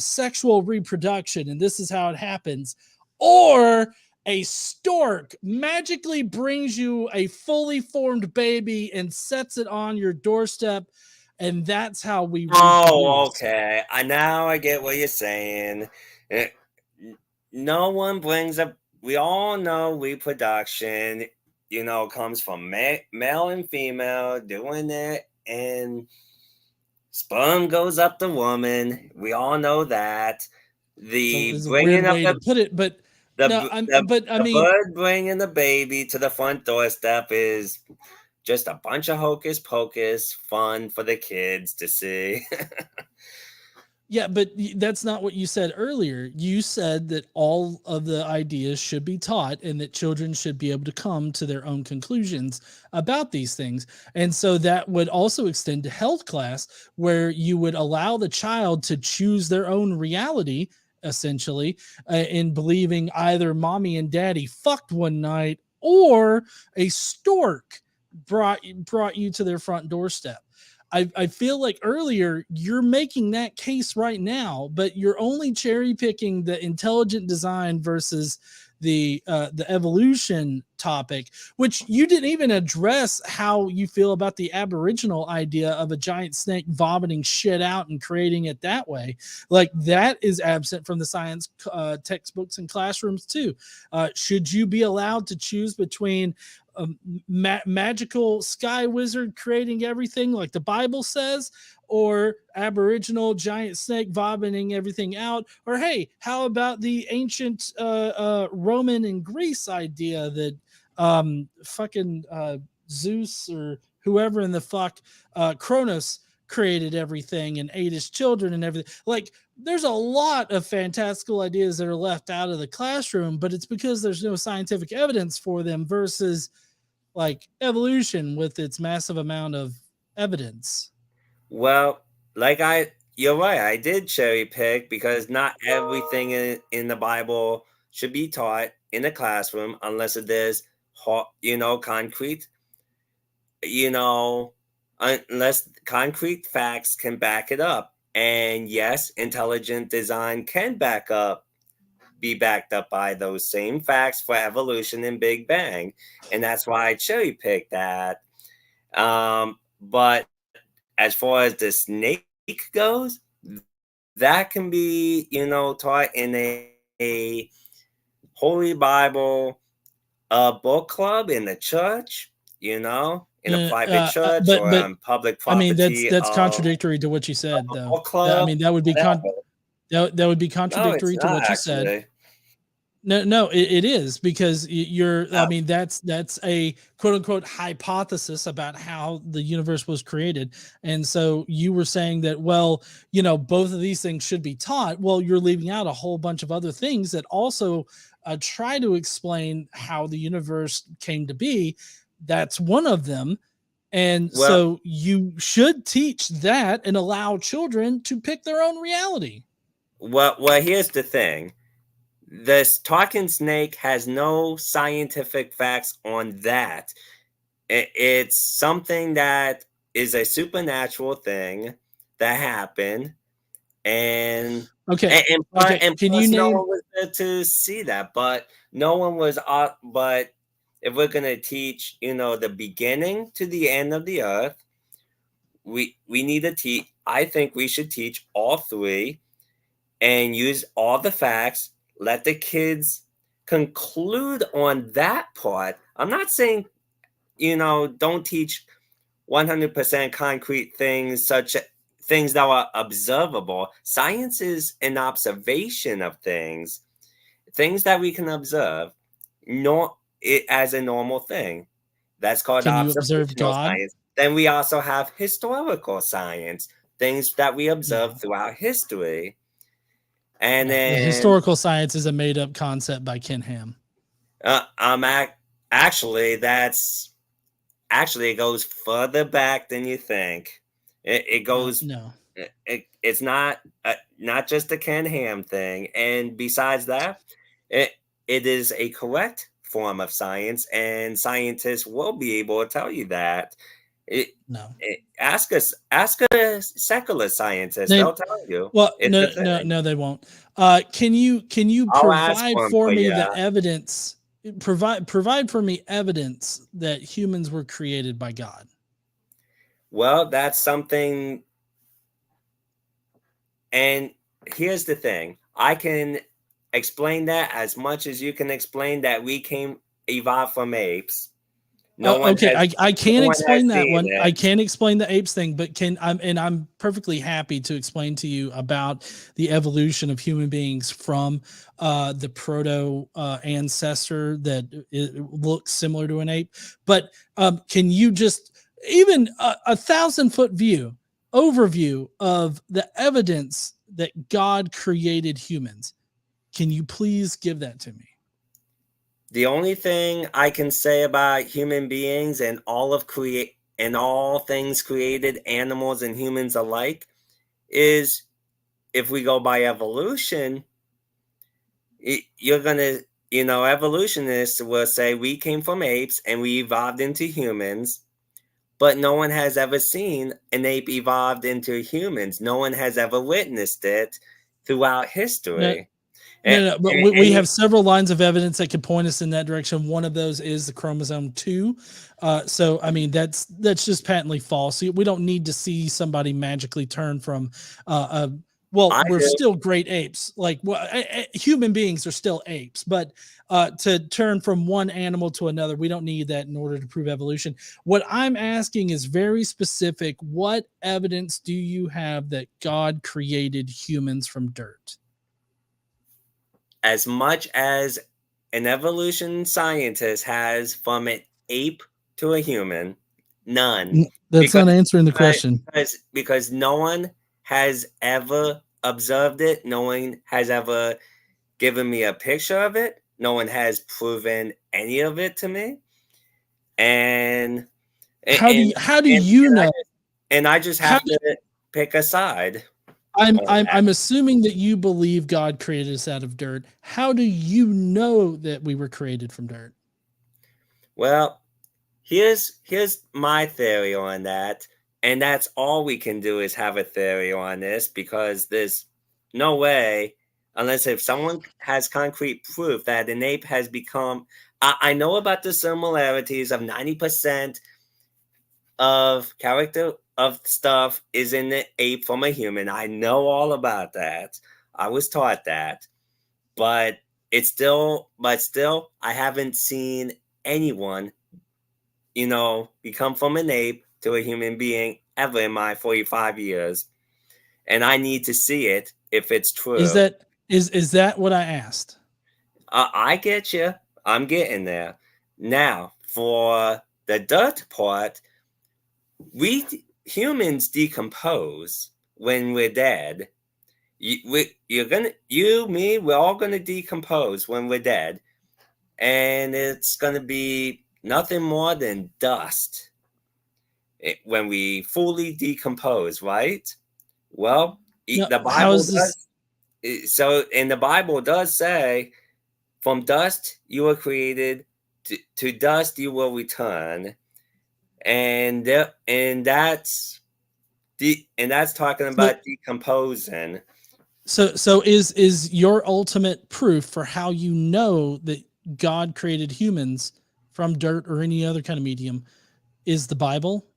sexual reproduction, and this is how it happens, or a stork magically brings you a fully formed baby and sets it on your doorstep, and that's how we reproduce. okay. Now I get what you're saying. Eh, No one brings up. We all know reproduction, comes from male and female doing it, and sperm goes up the woman. We all know that. So The it's a weird bringing up way to put it, but no, I the mean, bird bringing the baby to the front doorstep is just a bunch of hocus pocus fun for the kids to see. yeah, but that's not what you said earlier. You said that all of the ideas should be taught and that children should be able to come to their own conclusions about these things. And so that would also extend to health class, where you would allow the child to choose their own reality, essentially, in believing either mommy and daddy fucked one night or a stork brought you to their front doorstep. I feel like earlier you're making that case right now, but you're only cherry picking the intelligent design versus the evolution topic, which you didn't even address how you feel about the Aboriginal idea of a giant snake vomiting shit out and creating it that way. Like, that is absent from the science textbooks and classrooms too. Should you be allowed to choose between a magical sky wizard creating everything like the Bible says, or Aboriginal giant snake vomiting everything out? Or hey, how about the ancient Roman and Greece idea that fucking Zeus or whoever in the fuck, Kronos, created everything and ate his children and everything? Like, there's a lot of fantastical ideas that are left out of the classroom, but it's because there's no scientific evidence for them versus like evolution with its massive amount of evidence? Well, you're right. I did cherry pick because not everything in the Bible should be taught in the classroom unless it is, concrete, you know, unless concrete facts can back it up. And yes, intelligent design can be backed up by those same facts for evolution and Big Bang. And that's why I cherry picked that. But as far as the snake goes, that can be, taught in a Holy Bible book club in the church, in a private church or But on public I mean, property that's of contradictory to what you said, a though. book club, That would be whatever. that would be No, it's contradictory to not what you said. actually. No, it is because you're. I No. mean, that's a quote unquote hypothesis about how the universe was created, and so you were saying that, well, both of these things should be taught. Well, you're leaving out a whole bunch of other things that also try to explain how the universe came to be. That's one of them, and Well, so you should teach that and allow children to pick their own reality. well, here's the thing. This talking snake has no scientific facts on that. It's something that is a supernatural thing that happened, and Okay, okay. and Can you plus no name? one was there to see that. But no one was. But if we're gonna teach, the beginning to the end of the earth, we need to teach. I think we should teach all three and use all the facts. Let the kids conclude on that part. I'm not saying, don't teach 100% concrete things, such things that are observable. Science is an observation of things that we can observe, not it as a normal thing. That's called Can you observe observational God? science. Then we also have historical science, things that we observe No, throughout history. And no. The then historical science is a made up concept by Ken Ham. I'm actually it goes further back than you think. It goes. No. It's not just a Ken Ham thing. And besides that, it it is a correct form of science, and scientists will be able to tell you that. No. Ask a secular scientist; They they'll tell you well, it's a thing. no, they won't. Can you I'll ask provide one for for me you. the evidence? Provide for me evidence that humans were created by God. Well, that's something. And here's the thing: I can explain that as much as you can explain that we evolved from apes. No one Okay, has I no can't one has explain that seen one. I it. can't explain the apes thing, but I'm perfectly happy to explain to you about the evolution of human beings from the proto ancestor that looks similar to an ape. But can you just even a 1,000-foot view overview of the evidence that God created humans? Can you please give that to me? The only thing I can say about human beings and all things created, animals and humans alike, is if we go by evolution, you're gonna, evolutionists will say we came from apes and we evolved into humans, but no one has ever seen an ape evolved into humans. No one has ever witnessed it throughout No, history. And, no, but and, we and have several lines of evidence that could point us in that direction. One of those is the chromosome 2. So, I mean, that's just patently false. We don't need to see somebody magically turn from well, I we're do. still great apes. Like human beings are still apes, but to turn from one animal to another, we don't need that in order to prove evolution. What I'm asking is very specific. What evidence do you have that God created humans from dirt? As much as an evolution scientist has from an ape to a human, none. That's Because not answering the question. because no one has ever observed it. No one has ever given me a picture of it. No one has proven any of it to me. and How do and you know? I just How have to pick a side on I'm that. assuming that you believe God created us out of dirt. How do you know that we were created from dirt? Well, here's my theory on that, and that's all we can do is have a theory on this because there's no way unless if someone has concrete proof that an ape has become. I know about the similarities of 90% of character of stuff is in the ape from a human. I know all about that. I was taught that, but still, I haven't seen anyone, become from an ape to a human being ever in my 45 years. And I need to see it if it's Is true. that what I asked? I get you. I'm getting there. Now, for the dirt part, we humans decompose when we're dead. We're all gonna decompose when we're dead, and it's gonna be nothing more than dust when we fully decompose, right? Well, No, the how Bible is this? does. So, and the Bible does say, "From dust you were created; to dust you will return," and that's talking So about decomposing. so is your ultimate proof for how you know that God created humans from dirt or any other kind of medium is the Bible?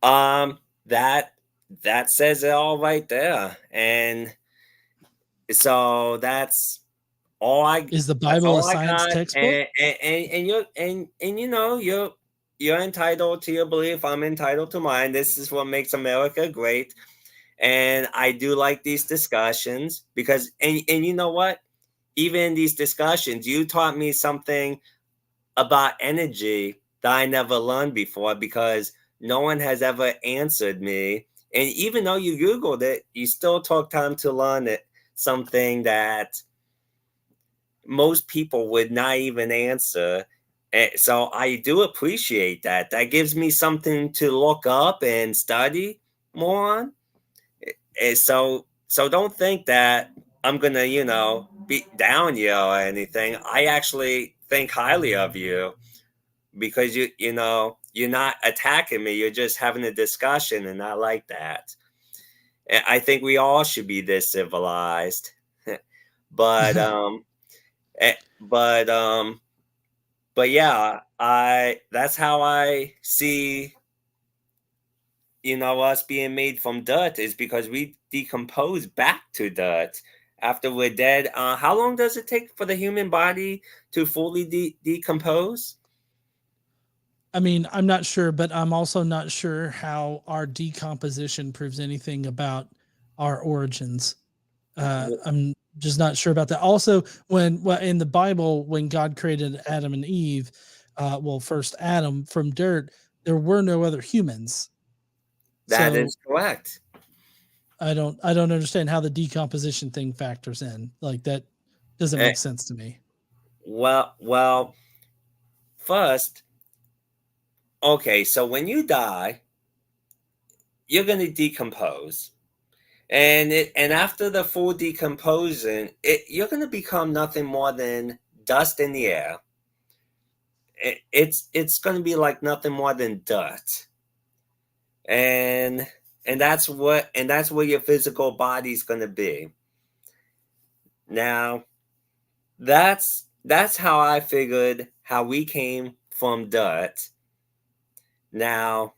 Um, that that says it all right there, and so Is the that's Bible a all I science got. textbook? And you're entitled to your belief. I'm entitled to mine. This is what makes America great. And I do like these discussions because and you know what? Even in these discussions, you taught me something about energy that I never learned before because no one has ever answered me. And even though you Googled it, you still took time to learn it, something that most people would not even answer. So I do appreciate that. That gives me something to look up and study more on. So don't think that I'm gonna, beat down you or anything. I actually think highly of you because you're not attacking me. You're just having a discussion, and I like that. And I think we all should be this civilized. but eh, but but yeah, I that's how I see us being made from dirt is because we decompose back to dirt after we're dead. How long does it take for the human body to fully decompose? I mean, I'm not sure, but I'm also not sure how our decomposition proves anything about our origins. I'm just not sure about that. Also, in the Bible, when God created Adam and Eve, first Adam from dirt, there were no other humans. That So is correct. I don't understand how the decomposition thing factors in. Like that doesn't Eh, make sense to me. well, first, okay, so when you die, you're going to decompose. And after the full decomposing, you're going to become nothing more than dust in the air. It's going to be like nothing more than dirt. And that's where your physical body's going to be. Now, that's how I figured how we came from dirt. Now,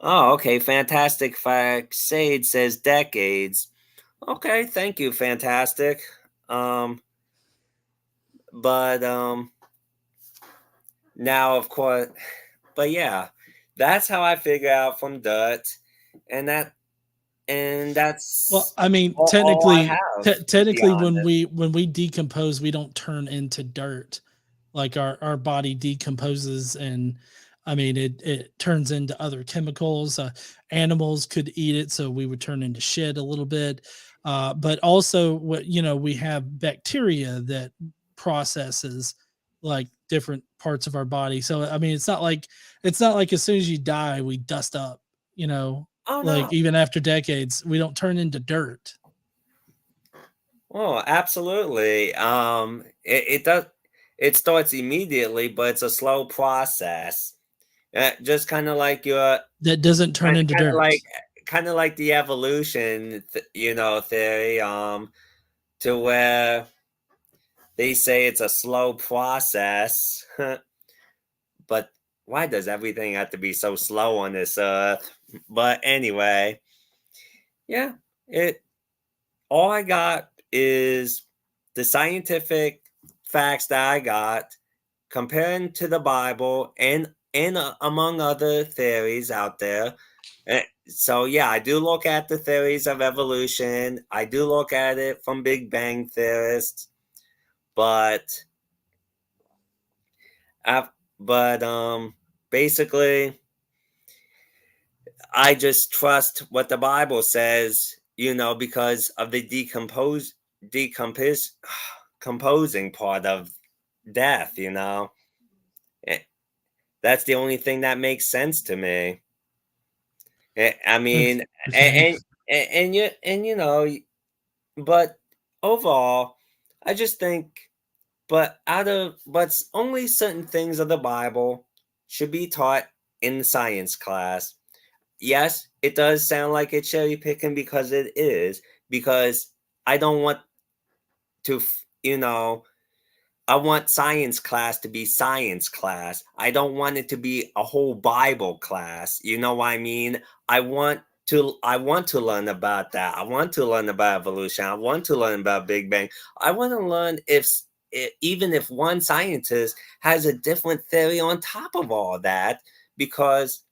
oh, okay, fantastic fact. Sage says decades. Okay, thank you, fantastic. Um, but now of course, but yeah, that's how I figure out from dirt, and Well, that's I mean, all I technically, have, to be technically, when honest. we decompose, we don't turn into dirt. Like our body decomposes, and I mean, it turns into other chemicals. Animals could eat it, so we would turn into shit a little bit. But also, we have bacteria that processes like different parts of our body. So I mean, it's not like as soon as you die, we dust up, you know, Oh like no. even after decades, we don't turn into dirt. Oh, absolutely. It does. It starts immediately, but it's a slow process. Just kind of like your That doesn't turn kind into kind of dirt. like kind of like the evolution, theory. To where they say it's a slow process, but why does everything have to be so slow on this earth? But anyway, yeah, it all I got is the scientific facts that I got comparing to the Bible and among other theories out there. So yeah, I do look at the theories of evolution. I do look at it from Big Bang theorists, but I, but basically I just trust what the Bible says, because of the decompose composing part of death. Eh, That's the only thing that makes sense to me. I mean, Okay. and but overall, I just think, but only certain things of the Bible should be taught in the science class. Yes, it does sound like it's cherry picking because it is, because I don't want to, I want science class to be science class. I don't want it to be a whole Bible class. You know what I mean? I want to learn about that. I want to learn about evolution. I want to learn about Big Bang. I want to learn even if one scientist has a different theory on top of all that, because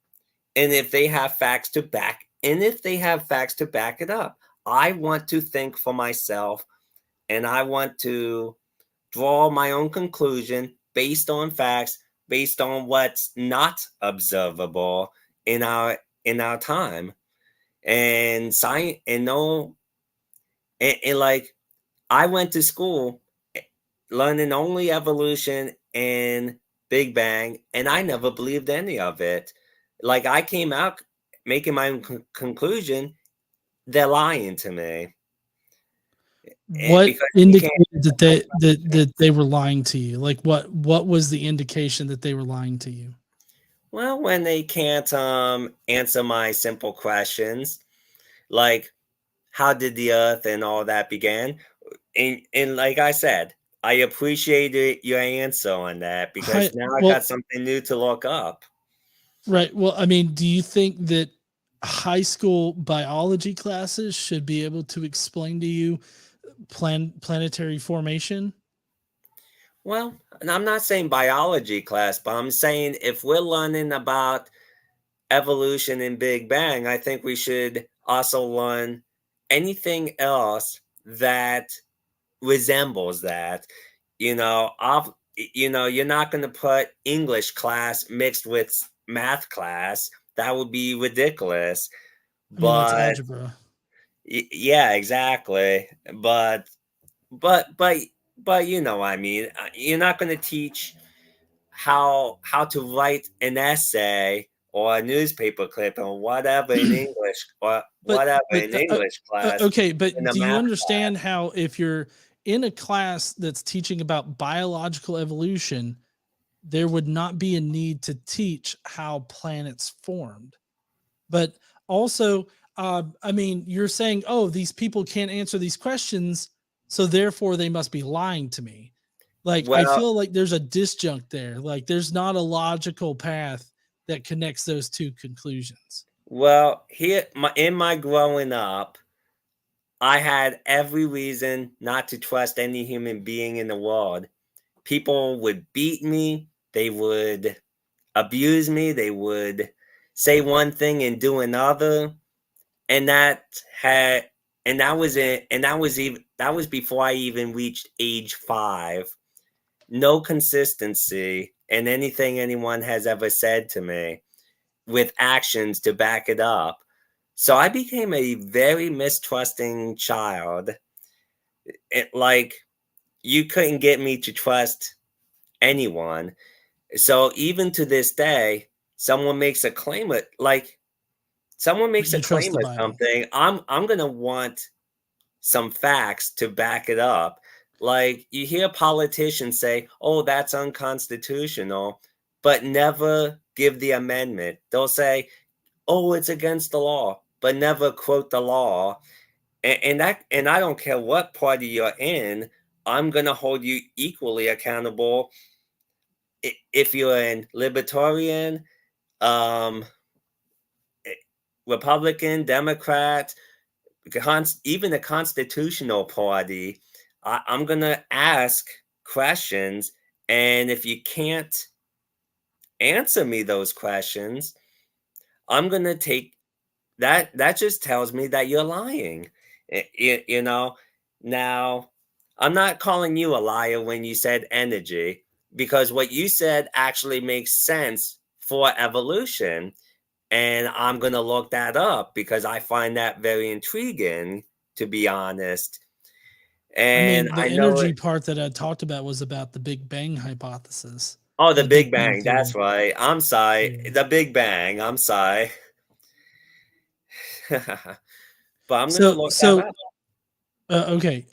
and if they have facts to back and if they have facts to back it up. I want to think for myself, and I want to draw my own conclusion based on facts, based on what's not observable in our time. And science, and no, and like, I went to school learning only evolution and Big Bang, and I never believed any of it. Like, I came out making my own conclusion. They're lying to me. What Because you can't indicated that know they about that things. that they were lying to you? Like what was the indication that they were lying to you? Well, when they can't answer my simple questions, like how did the earth and all that began, and like I said, I appreciated your answer on that, Hi, because now I got well, something new to look up. right. Well, I mean, do you think that high school biology classes should be able to explain to you planetary formation? Well, and I'm not saying biology class, but I'm saying if we're learning about evolution and Big Bang, I think we should also learn anything else that resembles that. You're not going to put English class mixed with math class. That would be ridiculous. I mean, that's But algebra. yeah, exactly. But but I mean, you're not going to teach how to write an essay or a newspaper clip or whatever in English, or But whatever but in English class okay, in but a do you math understand class. how if you're in a class that's teaching about biological evolution, there would not be a need to teach how planets formed? But also, I mean, you're saying, oh, these people can't answer these questions, so therefore they must be lying to me. Like, I Well, feel like there's a disjunct there. Like, there's not a logical path that connects those two conclusions. here, in my growing up, I had every reason not to trust any human being in the world. People would beat me, they would abuse me, they would say one thing and do another, and had that was it, and that was before I even reached age 5. No consistency in anything anyone has ever said to me, with actions to back it up. So I became a very mistrusting child. Like, you couldn't get me to trust anyone. So even to this day, someone makes a claim of, like, someone makes a You trust claim the of Bible. something, I'm gonna want some facts to back it up. Like, you hear politicians say, "Oh, that's unconstitutional," but never give the amendment. They'll say, "Oh, it's against the law," but never quote the law. And I don't care what party you're in, I'm gonna hold you equally accountable if you're in libertarian, um, eh, Republican, Democrat, even the constitutional party. I'm gonna ask questions, and if you can't answer me those questions, I'm gonna take that. That just tells me that you're lying. You know. Now, I'm not calling you a liar when you said energy, because what you said actually makes sense for evolution. And I'm going to look that up because I find that very intriguing, to be honest. I And mean, the I know it. energy part that I talked about was about the Big Bang hypothesis, Oh, the the Big Big Bang Bang. That's theory. right. I'm sorry. Yeah. The Big Bang. I'm sorry. But I'm going to So, look that so up. okay.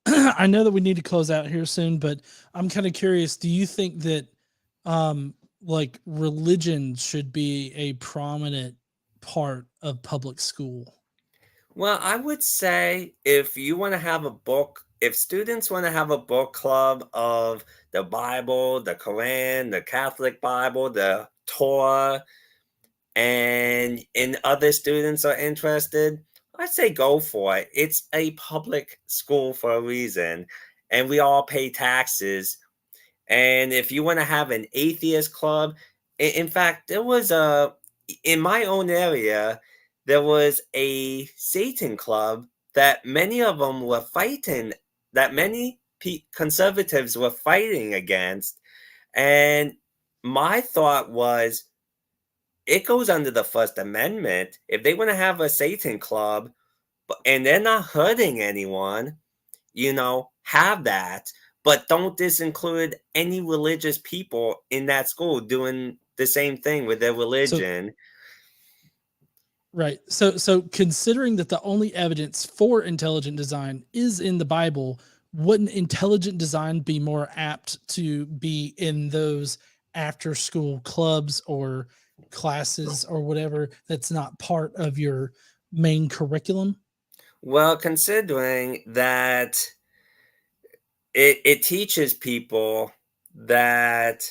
I know that we need to close out here soon, but I'm kind of curious. Do you think that, like, religion should be a prominent part of public school? Well, I would say if you want to have a book, if students want to have a book club of the Bible, the Quran, the Catholic Bible, the Torah, and other students are interested, I say go for it. It's a public school for a reason, and we all pay taxes. And if you want to have an atheist club, in fact, there was in my own area, there was a Satan club that many of them were fighting, that many conservatives were fighting against. And my thought was, it goes under the First Amendment. If they want to have a Satan club, and they're not hurting anyone, have that, but don't disinclude any religious people in that school doing the same thing with their So, religion. right. So considering that the only evidence for intelligent design is in the Bible, wouldn't intelligent design be more apt to be in those after school clubs or classes or whatever that's not part of your main curriculum? Well, considering that it teaches people that,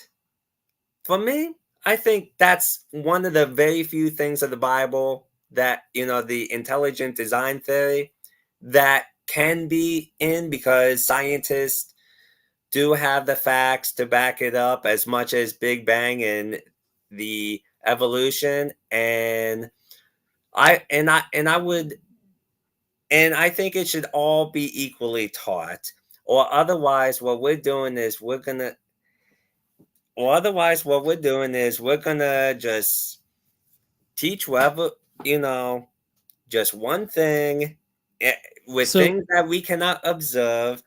for me, I think that's one of the very few things of the Bible that, the intelligent design theory, that can be in, because scientists do have the facts to back it up, as much as Big Bang and the evolution. And I would, and I think it should all be equally taught, or otherwise what we're doing is we're gonna just teach whoever, you know just one thing, eh, with So, things that we cannot observe.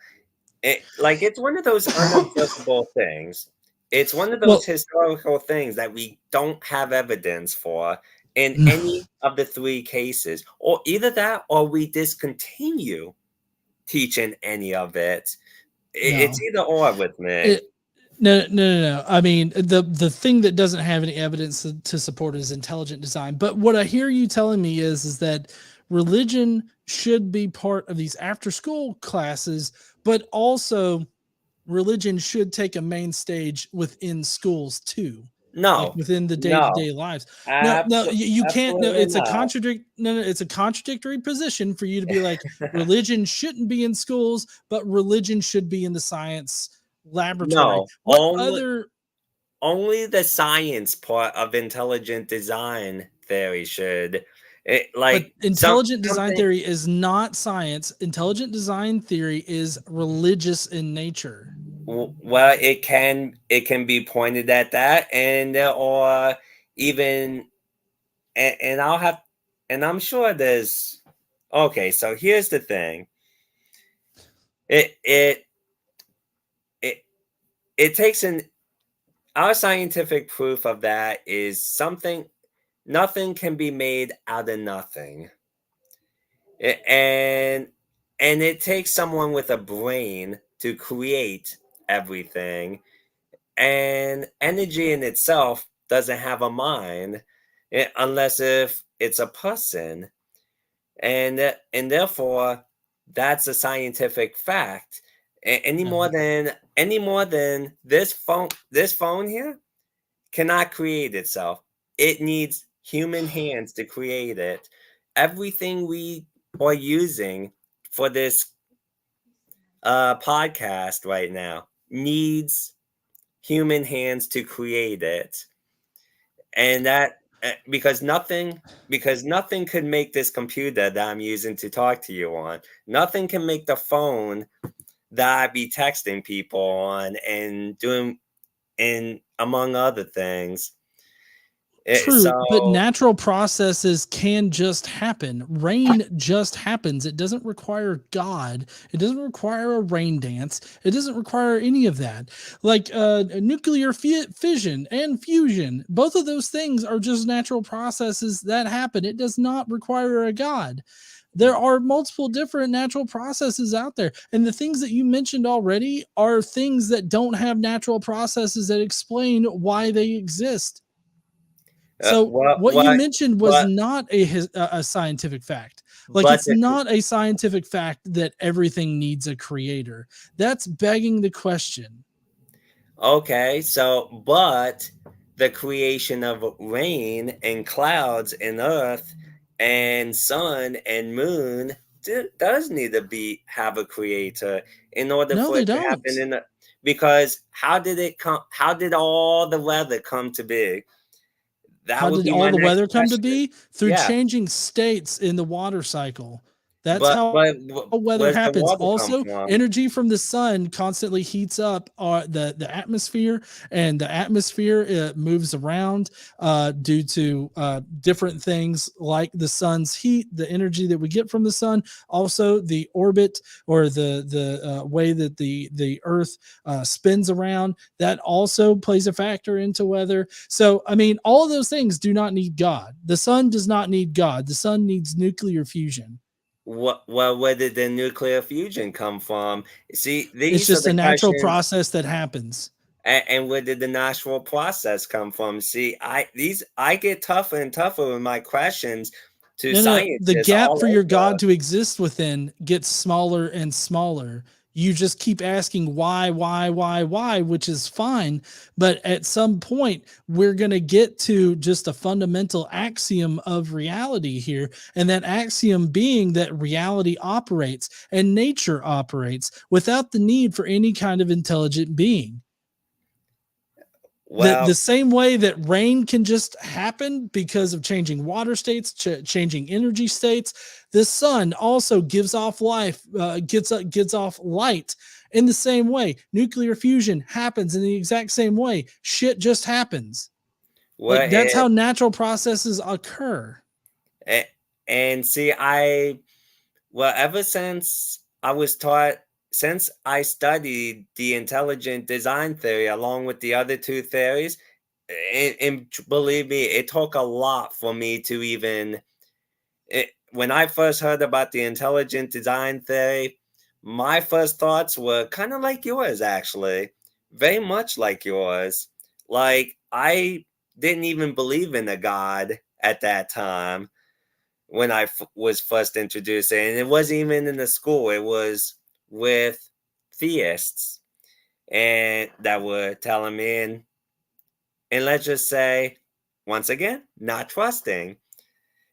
Like, it's one of those unobservable things. It's one of those well, historical things that we don't have evidence for in any of the three cases. Or either that, or we discontinue teaching any of it. It's no. either or with me. It, no, no, no, no. I mean, the thing that doesn't have any evidence to support is intelligent design. But what I hear you telling me is that religion should be part of these after school classes, but also religion should take a main stage within schools too, like No, within the day to no, day lives. No, no, absolutely, you can't. No, absolutely it's a not. contradict. No, no, it's a contradictory position for you to be like religion shouldn't be in schools, but religion should be in the science laboratory. No, What other? only the science part of intelligent design theory should. But Like, intelligent design something. theory is not science. Intelligent design theory is religious in nature. Well, it can be pointed at that, and there are even, and I'll have, and I'm sure there's. Okay, so here's the thing. It it it it takes our scientific proof of that is nothing can be made out of nothing. And it takes someone with a brain to create everything. And energy in itself doesn't have a mind, unless if it's a person. And therefore that's a scientific fact. Any more than this phone here cannot create itself. It needs human hands to create it. Everything we are using for this podcast right now needs human hands to create it. And that because nothing could make this computer that I'm using to talk to you on. Nothing can make the phone that I be texting people on and doing, and among other things. True, but natural processes can just happen. Rain just happens. It doesn't require God. It doesn't require a rain dance. It doesn't require any of that. Like nuclear fission and fusion, both of those things are just natural processes that happen. It does not require a God. There are multiple different natural processes out there. And the things that you mentioned already are things that don't have natural processes that explain why they exist. So what you mentioned was not a scientific fact. Like, it's not a scientific fact that everything needs a creator. That's begging the question. Okay, so but the creation of rain and clouds and earth and sun and moon does need to have a creator in order for it to happen. Because how did it come? How did all the weather come to be? How did all the weather come to be? Through changing states in the water cycle. That's how weather happens. Also, energy from the sun constantly heats up the atmosphere, and the atmosphere moves around due to different things like the sun's heat, the energy that we get from the sun, also the orbit or the way that the Earth spins around. That also plays a factor into weather. So, I mean, all of those things do not need God. The sun does not need God. The sun needs nuclear fusion. Where did the nuclear fusion come from? See, it's just a natural process that happens. And where did the natural process come from? See, I get tougher and tougher with my questions to scientists. The gap for your God to exist within gets smaller and smaller. You just keep asking why, which is fine. But at some point, we're going to get to just a fundamental axiom of reality here. And that axiom being that reality operates and nature operates without the need for any kind of intelligent being. Well, the same way that rain can just happen because of changing water states, changing energy states, the sun also gives off life, gets off light in the same way. Nuclear fusion happens in the exact same way. Shit just happens. Like, that's how natural processes occur. And see, ever since I was taught, since I studied the intelligent design theory along with the other two theories, and believe me, it took a lot for me to even, when I first heard about the intelligent design theory, my first thoughts were kind of like yours, actually, very much like yours. Like, I didn't even believe in a God at that time when I was first introduced, and it wasn't even in the school. It was with theists, and that were telling me, and let's just say, once again, not trusting.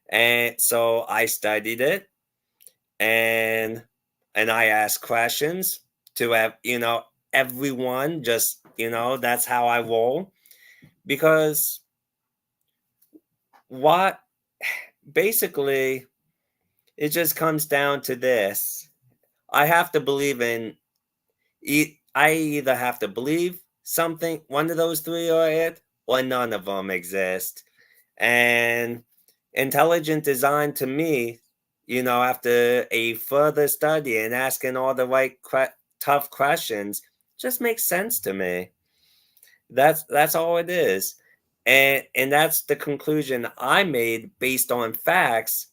And so I studied it, and I asked questions to have, everyone, just, that's how I roll. Because basically, it just comes down to this. I have to believe in, I either have to believe something, one of those three are it, or none of them exist. And intelligent design to me, after a further study and asking all the right tough questions, just makes sense to me. That's all it is. And that's the conclusion I made based on facts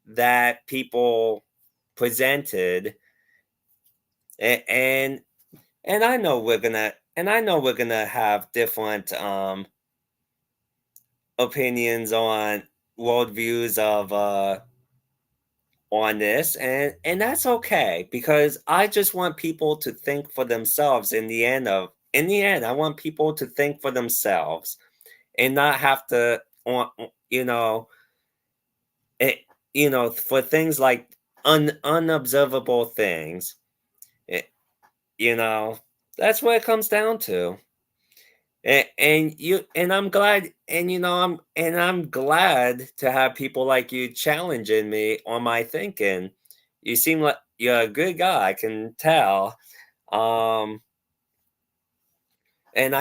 that people presented. And and I know we're gonna have different opinions on worldviews of on this, and that's okay, because I just want people to think for themselves. In the end, I want people to think for themselves and not have to on you know it, for things like unobservable things. It, you know, that's what it comes down to. And I'm glad, I'm glad to have people like you challenging me on my thinking. You seem like you're a good guy, I can tell. Um and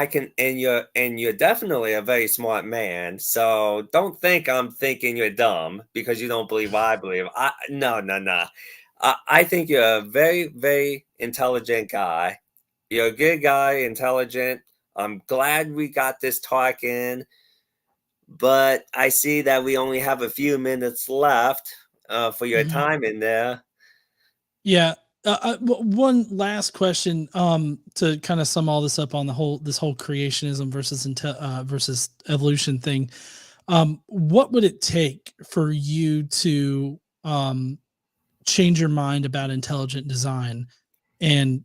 you're definitely a very smart man. So don't think I'm thinking you're dumb because you don't believe what I believe. No, no, no. I think you're a very, very intelligent guy. You're a good guy, intelligent. I'm glad we got this talk in, but I see that we only have a few minutes left for your Mhm. time in there. Yeah. One last question, to kind of sum all this up on this whole creationism versus evolution thing. What would it take for you to change your mind about intelligent design and,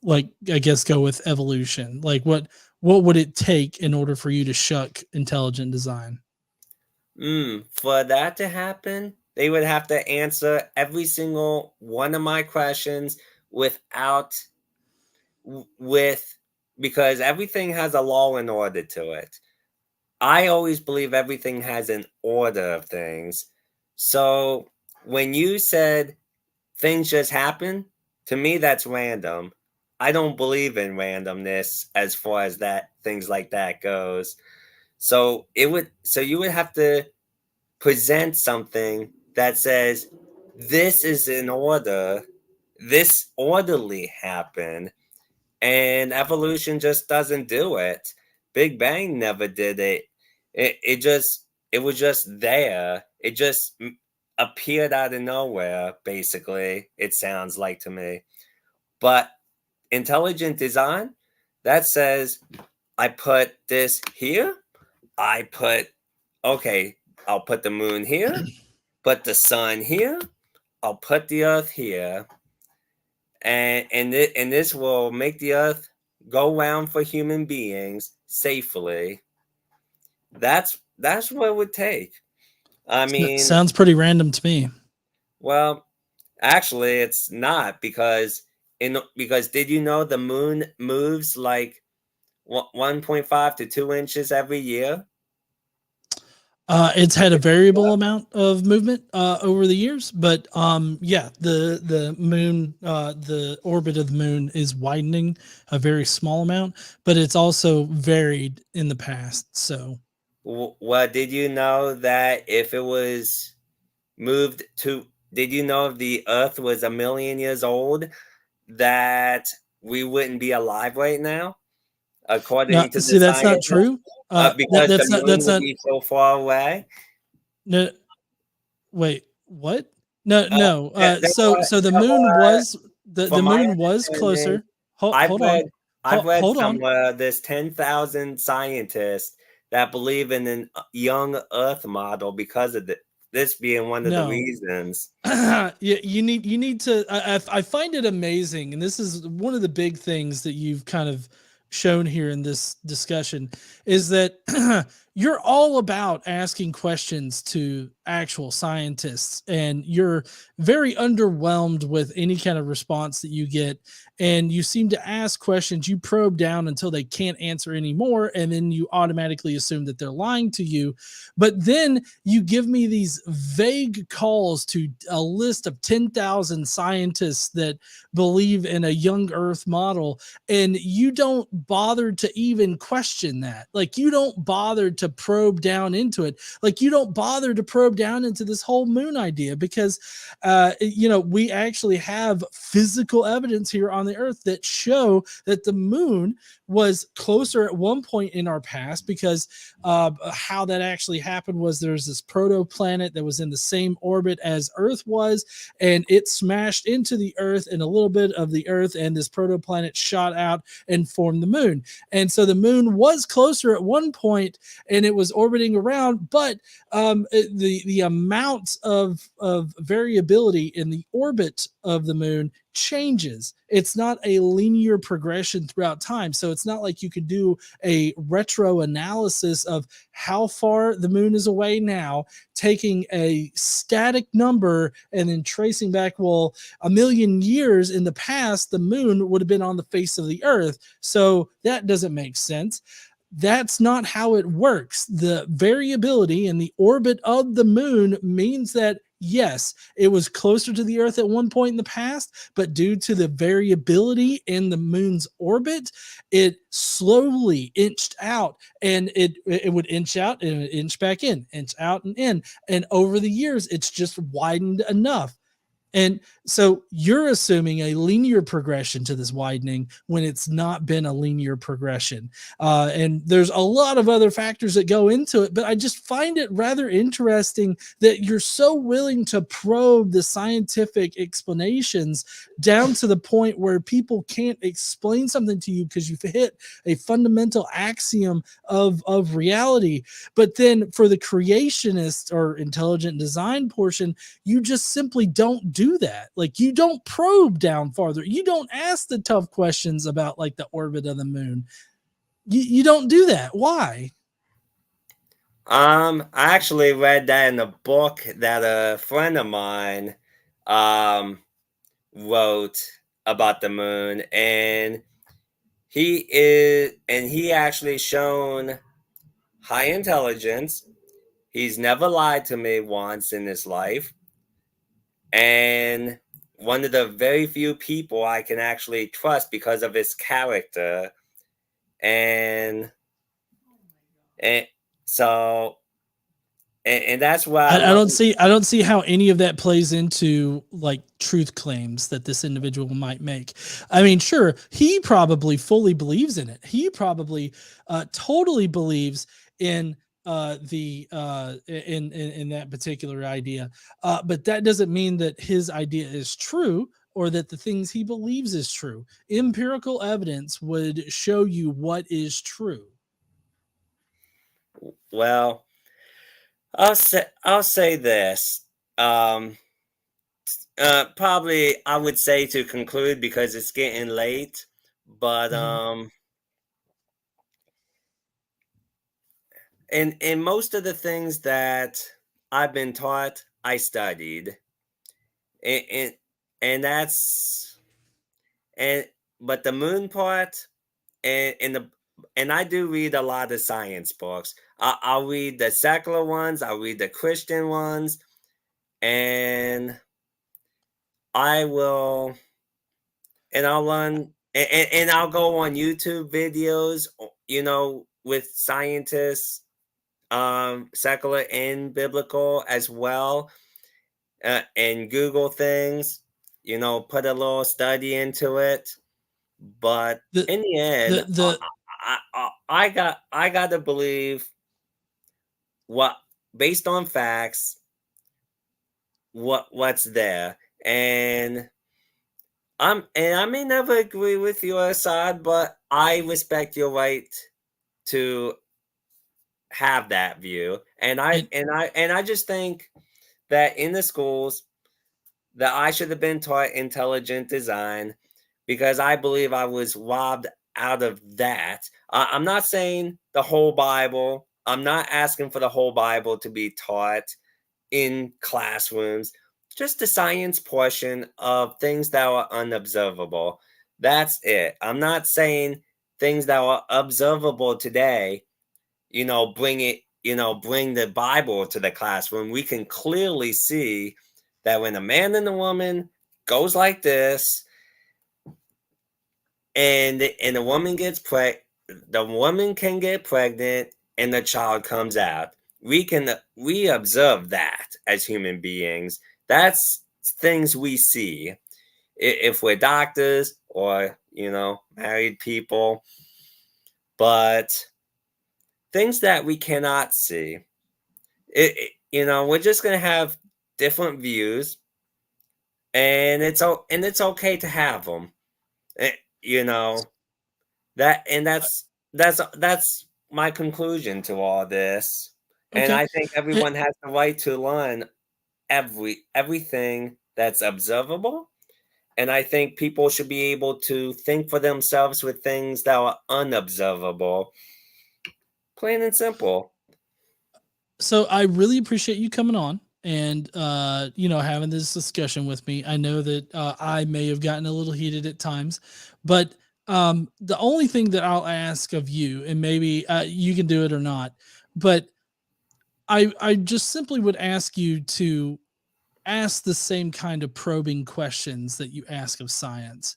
like, I guess, go with evolution? Like, what would it take in order for you to shuck intelligent design? For that to happen, they would have to answer every single one of my questions without with because everything has a law and order to it. I always believe everything has an order of things. So when you said things just happen, to me that's random. I don't believe in randomness as far as that things like that goes. So you would have to present something that says this is in order, this orderly happened, and evolution just doesn't do it. Big Bang never did it. It was just there. It just appeared out of nowhere, basically, it sounds like to me. But intelligent design, that says I put this here, I put okay, I'll put the moon here, put the sun here, I'll put the earth here, and this will make the earth go round for human beings safely. That's what it would take. I mean, Sounds pretty random to me. well, actually, it's not because did you know the moon moves like 1.5 to 2 inches every year? It's had a variable amount of movement over the years, but yeah, the moon, the orbit of the moon is widening a very small amount, but it's also varied in the past. So Well, did you know that if it was moved to, did you know if the Earth was 1 million years old, that we wouldn't be alive right now, now, according to the see, that's not scientists? true. Because the moon That's would not. be so far away. No, wait, what? No, Uh, no. So the that moon what, was from the my moon was understanding, closer. Hold, I've hold on. read I've read Hold on. somewhere there's 10,000 scientists that believe in an young Earth model because of this being one of the No. reasons. You need to. I find it amazing, and this is one of the big things that you've kind of shown here in this discussion, is that you're all about asking questions to actual scientists, and you're very underwhelmed with any kind of response that you get. And you seem to ask questions, you probe down until they can't answer anymore, and then you automatically assume that they're lying to you. But then you give me these vague calls to a list of 10,000 scientists that believe in a young Earth model, and you don't bother to even question that. Like, you don't bother to probe down into it. Like, you don't bother to probe down into this whole moon idea because, we actually have physical evidence here on the earth that show that the moon was closer at one point in our past, because how that actually happened was there's this protoplanet that was in the same orbit as Earth was, and it smashed into the Earth and a little bit of the Earth, and this protoplanet shot out and formed the moon. And so the moon was closer at one point, and it was orbiting around, but the amount of variability in the orbit of the moon changes. It's not a linear progression throughout time. So it's not like you could do a retro analysis of how far the moon is away now, taking a static number and then tracing back, well, a million years in the past, the moon would have been on the face of the earth. So that doesn't make sense. That's not how it works. The variability in the orbit of the moon means that, yes, it was closer to the Earth at one point in the past, but due to the variability in the moon's orbit, it slowly inched out, and it would inch out and it inch back in, inch out and in. And over the years, it's just widened enough. And so you're assuming a linear progression to this widening when it's not been a linear progression. And there's a lot of other factors that go into it, but I just find it rather interesting that you're so willing to probe the scientific explanations down to the point where people can't explain something to you because you've hit a fundamental axiom of reality. But then for the creationist or intelligent design portion, you just simply don't do that. Like, you don't probe down farther. You don't ask the tough questions about like the orbit of the moon. You don't do that. Why? I actually read that in a book that a friend of mine wrote about the moon, and he actually shown high intelligence. He's never lied to me once in his life. And one of the very few people I can actually trust because of his character. And and so and that's why I I love. don't see how any of that plays into like truth claims that this individual might make. I mean, sure, he probably fully believes in it. He probably totally believes in in that particular idea. But that doesn't mean that his idea is true or that the things he believes is true. Empirical evidence would show you what is true. Well, I'll say this. Probably I would say to conclude because it's getting late, but Mhm. in most of the things that I've been taught, I studied, and and that's and but the moon part and the and I do read a lot of science books. I'll read the secular ones, I'll read the Christian ones, and I will and I'll run and I'll go on YouTube videos, with scientists, secular and biblical as well, and Google things, put a little study into it. But The in the end, the I gotta believe what based on facts, what's there, and I may never agree with your side, but I respect your right to have that view, and I and and I and I just think that in the schools that I should have been taught intelligent design because I believe I was robbed out of that. I'm not saying the whole Bible. I'm not asking for the whole Bible to be taught in classrooms, just the science portion of things that are unobservable. That's it. I'm not saying things that are observable today, bring the Bible to the classroom. We can clearly see that when a man and a woman goes like this, and the woman the woman can get pregnant, and the child comes out. We observe that as human beings. That's things we see. If we're doctors or, married people, but things that we cannot see, we're just going to have different views, and it's okay to have them. Eh, you know, that's my conclusion to all this. And Okay. I think everyone has the right to learn everything that's observable. And I think people should be able to think for themselves with things that are unobservable. Plain and simple. So I really appreciate you coming on and having this discussion with me. I know that I may have gotten a little heated at times, but the only thing that I'll ask of you, and maybe you can do it or not, but I just simply would ask you to ask the same kind of probing questions that you ask of science,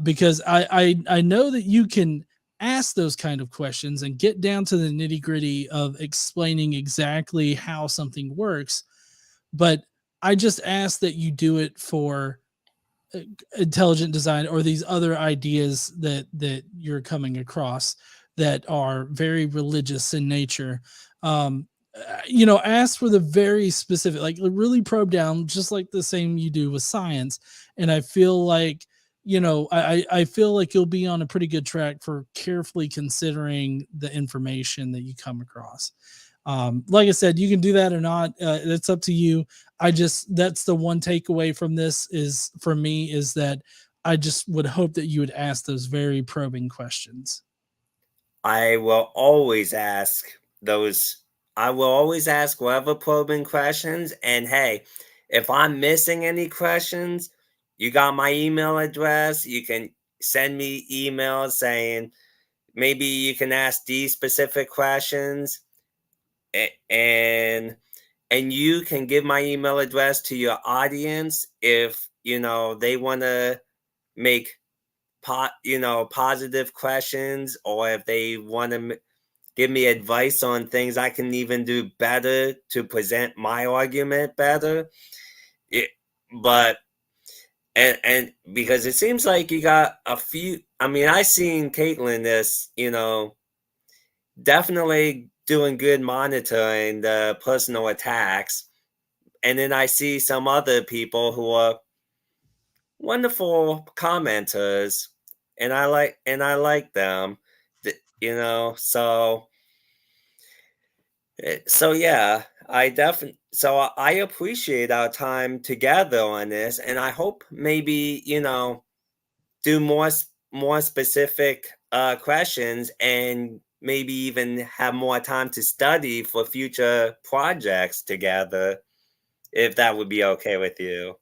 because I know that you can ask those kind of questions and get down to the nitty gritty of explaining exactly how something works. But I just ask that you do it for intelligent design or these other ideas that you're coming across that are very religious in nature. Ask for the very specific, like really probe down, just like the same you do with science. And I feel like, I feel like you'll be on a pretty good track for carefully considering the information that you come across. Like I said, you can do that or not. It's up to you. That's the one takeaway from this is for me is that I just would hope that you would ask those very probing questions. I will always ask those. I will always ask whatever probing questions. And hey, if I'm missing any questions, you got my email address. You can send me emails saying maybe you can ask these specific questions, and you can give my email address to your audience if they want to make positive questions, or if they want to give me advice on things I can even do better to present my argument better. But and because it seems like you got a few. I mean, I seen Caitlin this, definitely doing good monitoring the personal attacks, and then I see some other people who are wonderful commenters, and I like them. So yeah, I appreciate our time together on this, and I hope maybe do more specific questions, and maybe even have more time to study for future projects together, if that would be okay with you.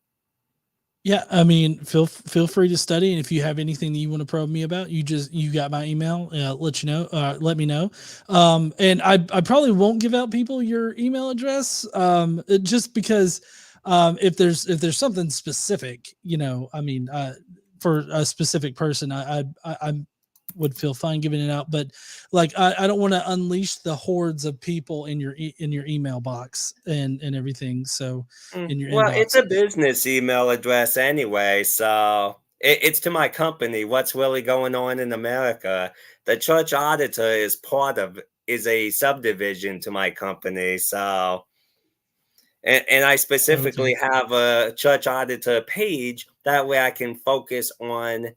Yeah, I mean, feel free to study, and if you have anything that you want to probe me about, you got my email. Let me know. And I probably won't give out people your email address, just because if there's something specific, I mean, for a specific person, I would feel fine giving it out, but like I don't want to unleash the hordes of people in your email box and everything. So in your Well, it's inbox. a business email address anyway, so it's to my company. What's really going on in America? The church auditor is a subdivision to my company, so and I specifically Okay. have a church auditor page. That way, I can focus on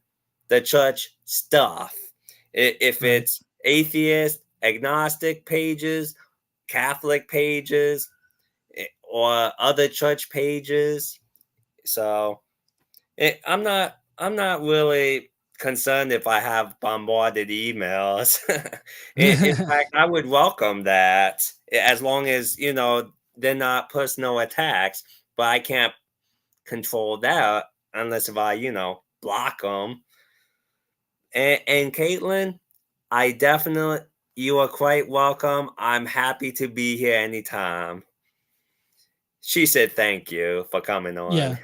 the church stuff. If Right. it's atheist, agnostic pages, Catholic pages, or other church pages. So I'm not really concerned if I have bombarded emails. In fact, I would welcome that, as long as they're not personal attacks. But I can't control that unless if I block them. And Caitlin, I definitely you are quite welcome. I'm happy to be here anytime. She said thank you for coming on. Yeah.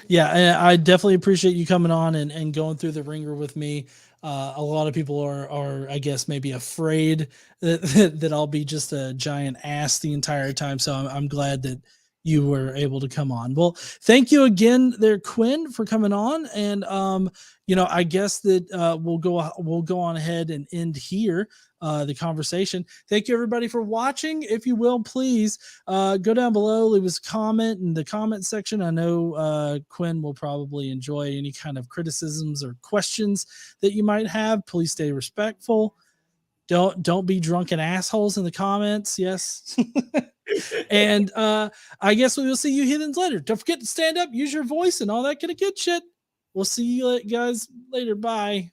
Yeah, I definitely appreciate you coming on and going through the ringer with me. A lot of people are I guess maybe afraid that I'll be just a giant ass the entire time. So I'm glad that you were able to come on. Well, thank you again there, Quinn, for coming on. And I guess that we'll go on ahead and end here the conversation. Thank you everybody for watching. If you will, please go down below, leave us a comment in the comment section. I know Quinn will probably enjoy any kind of criticisms or questions that you might have. Please stay respectful. Don't be drunken assholes in the comments. Yes. And I guess we will see you heathens later. Don't forget to stand up, use your voice, and all that kind of good shit. We'll see you guys later. Bye.